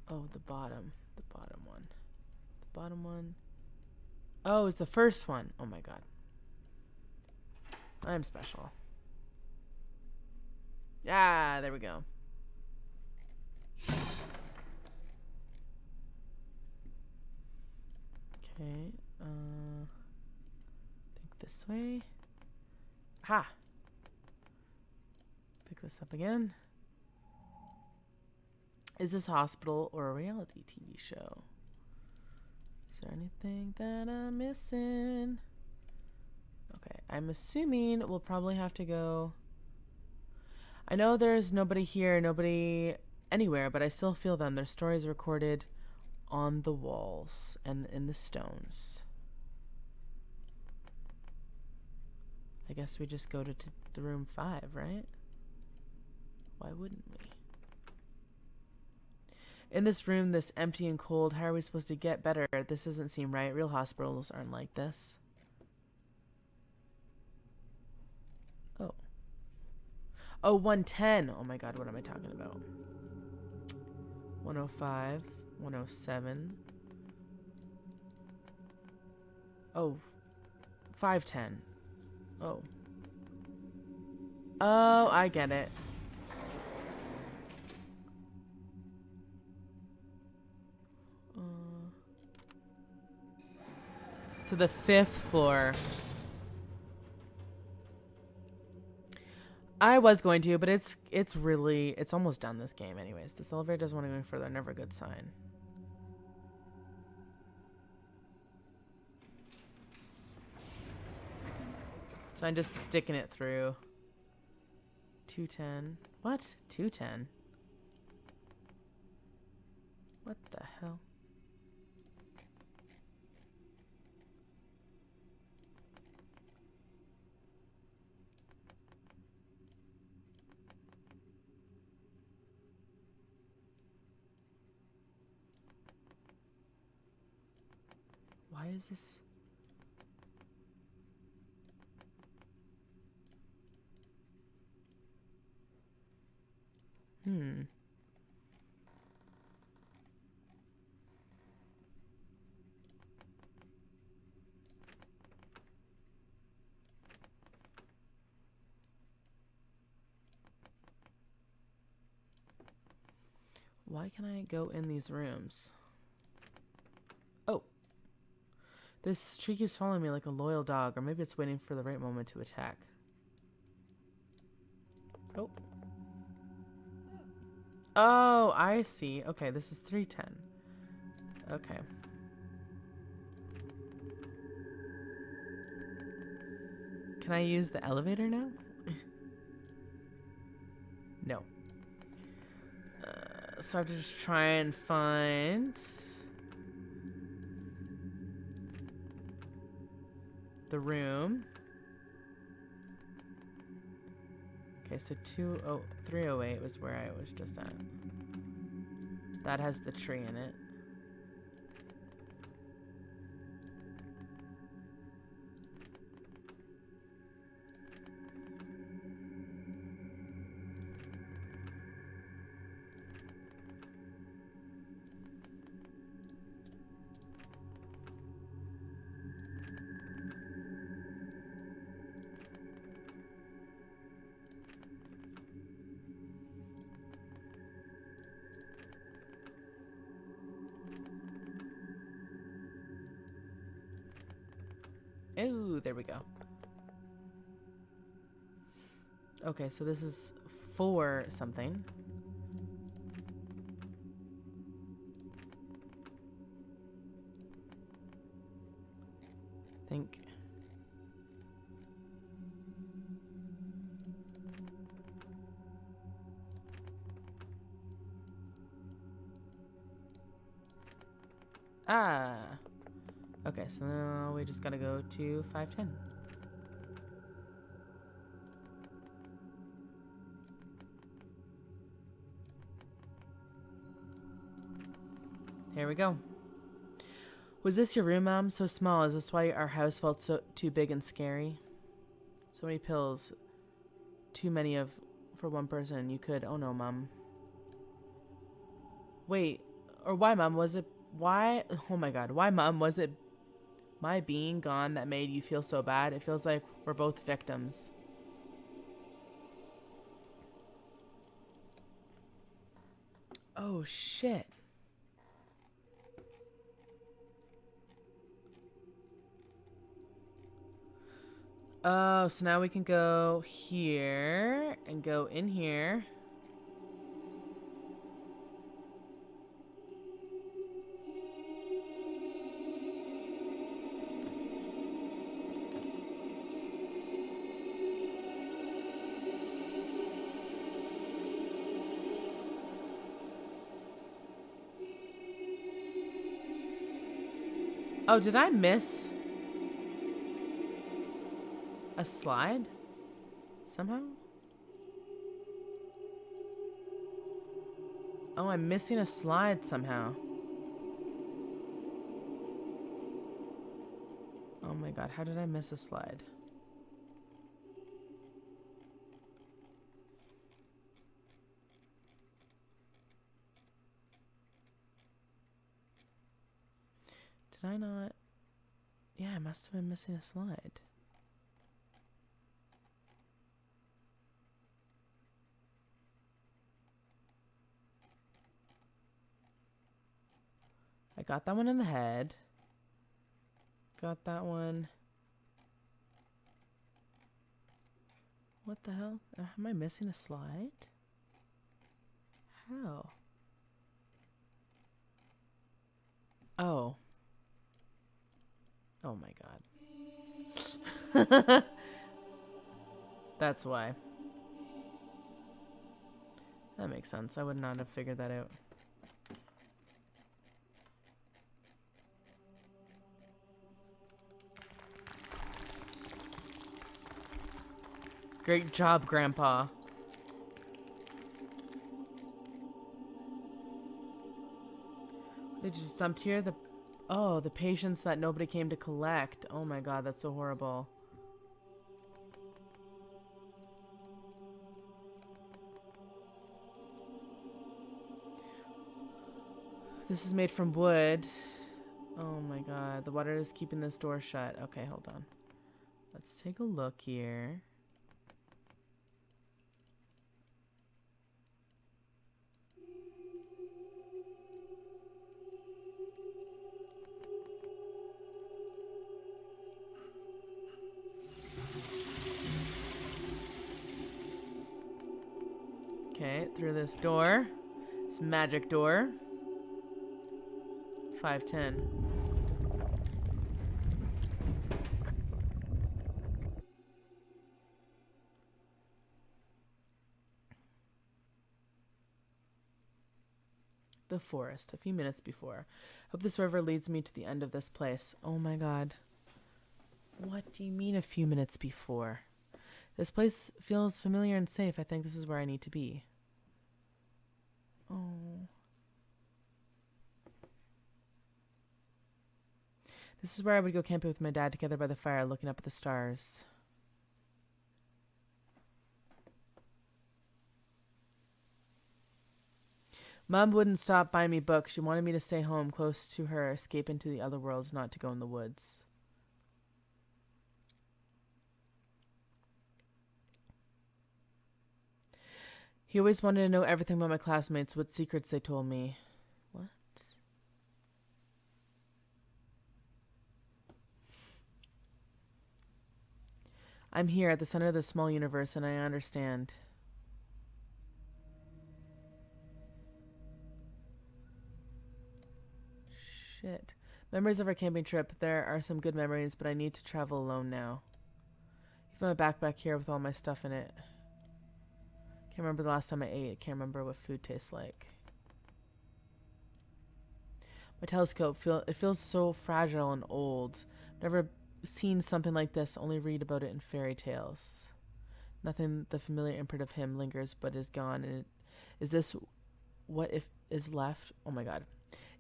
oh, the bottom one. The bottom one. Oh, it's the first one. Oh my god. I'm special. Ah, there we go. Okay, think this way. Ha! Pick this up again. Is this hospital or a reality TV show? Is there anything that I'm missing? Okay, I'm assuming we'll probably have to go... I know there's nobody here, nobody anywhere, but I still feel them. Their stories recorded on the walls and in the stones. I guess we just go to the room 5, right? Why wouldn't we? In this room, this empty and cold, how are we supposed to get better? This doesn't seem right. Real hospitals aren't like this. Oh. Oh, 110. Oh my god, what am I talking about? 105. 107. Oh. 510. Oh. Oh, I get it. To the 5th floor. I was going to, but it's almost done this game anyways. This elevator doesn't want to go any further. Never a good sign. So I'm just sticking it through. 210. What? 210? What the hell? Why is this? Why can I go in these rooms? Oh. This tree keeps following me like a loyal dog, or maybe it's waiting for the right moment to attack. Oh. Oh, I see. Okay, this is 310. Okay. Can I use the elevator now? No. So I have to just try and find the room. Okay, so 308 was where I was just at. That has the tree in it. Oh, there we go. Okay, so this is 4 something. Think. Ah. Okay, so now we just gotta go to 510. Here we go. Was this your room, Mom? So small. Is this why our house felt so too big and scary? So many pills. Too many for one person. You could. Oh no, Mom. Wait. Or why, Mom? Was it why? Oh my God. Why, Mom? Was it my being gone that made you feel so bad? It feels like we're both victims. Oh shit. Oh, so now we can go here and go in here. Oh, did I miss a slide? Somehow? Oh, I'm missing a slide somehow. Oh my God, how did I miss a slide? Did I not? Yeah, I must have been missing a slide. I got that one in the head. Got that one. What the hell? Am I missing a slide? How? Oh. Oh my god. That's why. That makes sense. I would not have figured that out. Great job, Grandpa. They just dumped here the... Oh, the patients that nobody came to collect. Oh my god, that's so horrible. This is made from wood. Oh my god, the water is keeping this door shut. Okay, hold on. Let's take a look here. Okay, through this door. This magic door. 510. The forest, a few minutes before. Hope this river leads me to the end of this place. Oh my god. What do you mean a few minutes before? This place feels familiar and safe. I think this is where I need to be. Oh. This is where I would go camping with my dad together by the fire, looking up at the stars. Mom wouldn't stop buying me books. She wanted me to stay home, close to her, escape into the other worlds, not to go in the woods. He always wanted to know everything about my classmates, what secrets they told me. What? I'm here at the center of this small universe, and I understand. Shit. Memories of our camping trip. There are some good memories, but I need to travel alone now. Even my backpack here with all my stuff in it. Can't remember the last time I ate. Can't remember what food tastes like. My telescope, it feels so fragile and old. Never seen something like this, only read about it in fairy tales. Nothing the familiar imprint of him lingers but is gone. And is this what if is left? Oh my god.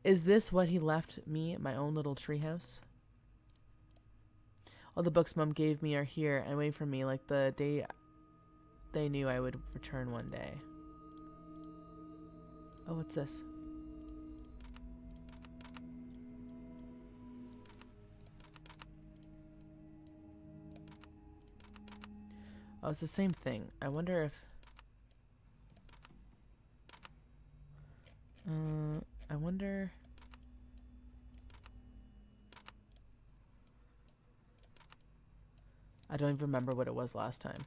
Is this what he left me, my own little treehouse? All the books Mom gave me are here and waiting for me like the day they knew I would return one day. Oh, what's this? Oh, it's the same thing. I wonder if... I wonder... I don't even remember what it was last time.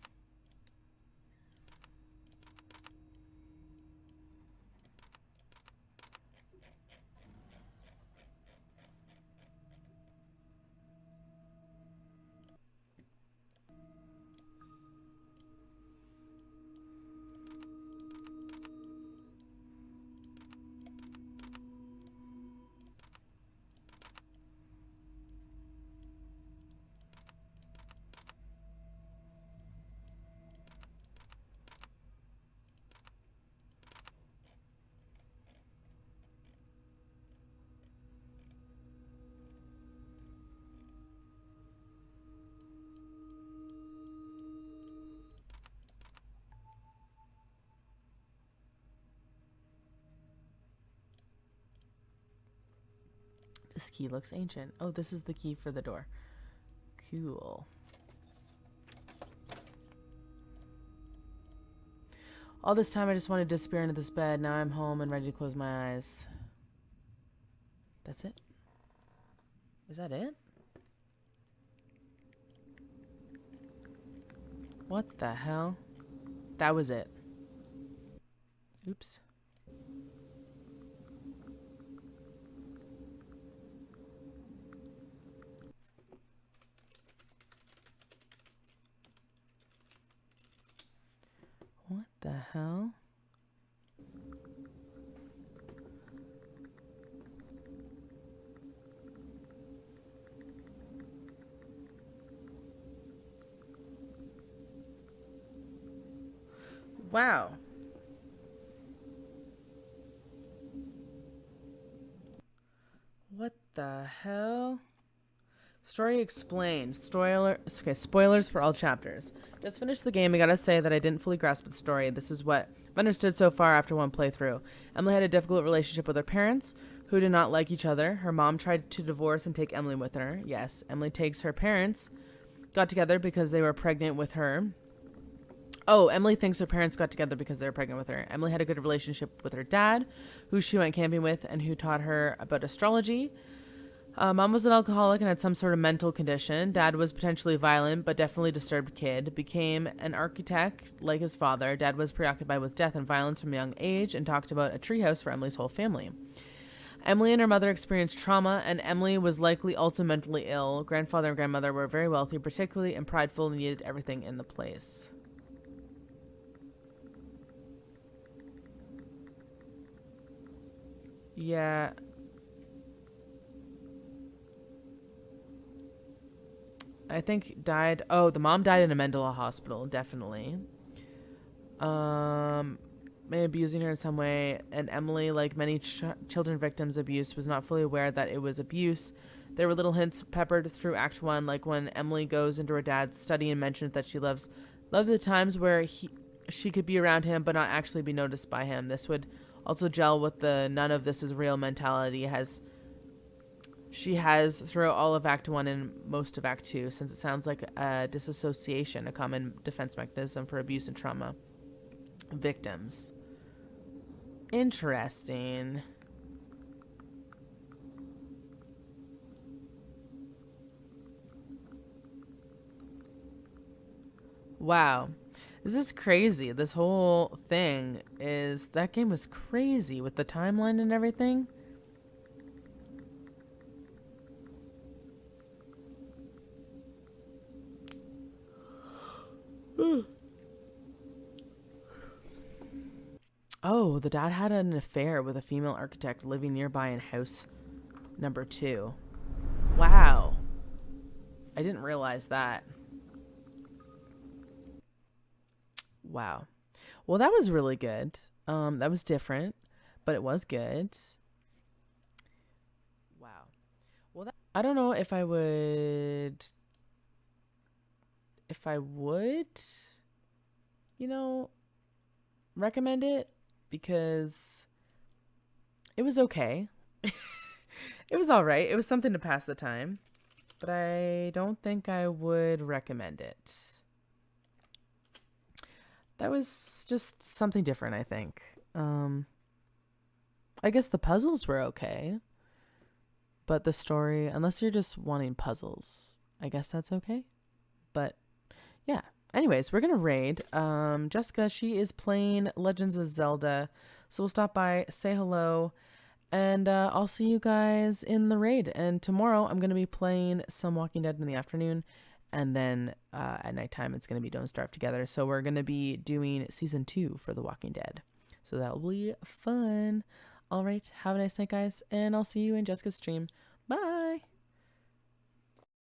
This key looks ancient. Oh, this is the key for the door. Cool. All this time I just wanted to disappear into this bed. Now I'm home and ready to close my eyes. That's it? Is that it? What the hell? That was it. Oops. What the hell? Wow. What the hell? Story explained. Spoilers for all chapters. Just finished the game. I gotta say that I didn't fully grasp the story. This is what I've understood so far after one playthrough. Emily had a difficult relationship with her parents, who did not like each other. Her mom tried to divorce and take Emily with her. Yes, Emily takes her parents got together because they were pregnant with her. Oh, Emily thinks her parents got together because they were pregnant with her. Emily had a good relationship with her dad, who she went camping with and who taught her about astrology. Mom was an alcoholic and had some sort of mental condition. Dad was potentially violent, but definitely disturbed kid. Became an architect like his father. Dad was preoccupied with death and violence from a young age and talked about a treehouse for Emily's whole family. Emily and her mother experienced trauma, and Emily was likely also mentally ill. Grandfather and grandmother were very wealthy, particularly, and prideful, and needed everything in the place. Yeah. I think died. Oh, the mom died in a mental hospital, definitely. May abusing her in some way, and Emily, like many children victims of abuse, was not fully aware that it was abuse. There were little hints peppered through Act 1, like when Emily goes into her dad's study and mentions that she loved the times where she could be around him but not actually be noticed by him. This would also gel with the none of this is real mentality she has throughout all of Act 1 and most of Act 2, since it sounds like a disassociation, a common defense mechanism for abuse and trauma victims. Interesting. Wow. This is crazy. This whole thing is... That game was crazy with the timeline and everything. Oh, the dad had an affair with a female architect living nearby in house number 2. Wow. I didn't realize that. Wow. Well, that was really good. That was different, but it was good. Wow. Well, I don't know if I would, recommend it, because it was okay. It was all right. It was something to pass the time, but I don't think I would recommend it. That was just something different, I think. I guess the puzzles were okay, but the story, unless you're just wanting puzzles, I guess that's okay. But yeah. Anyways, we're going to raid. Jessica, she is playing Legends of Zelda. So we'll stop by, say hello, and I'll see you guys in the raid. And tomorrow I'm going to be playing some Walking Dead in the afternoon. And then at nighttime, it's going to be Don't Starve Together. So we're going to be doing Season 2 for The Walking Dead. So that'll be fun. All right. Have a nice night, guys. And I'll see you in Jessica's stream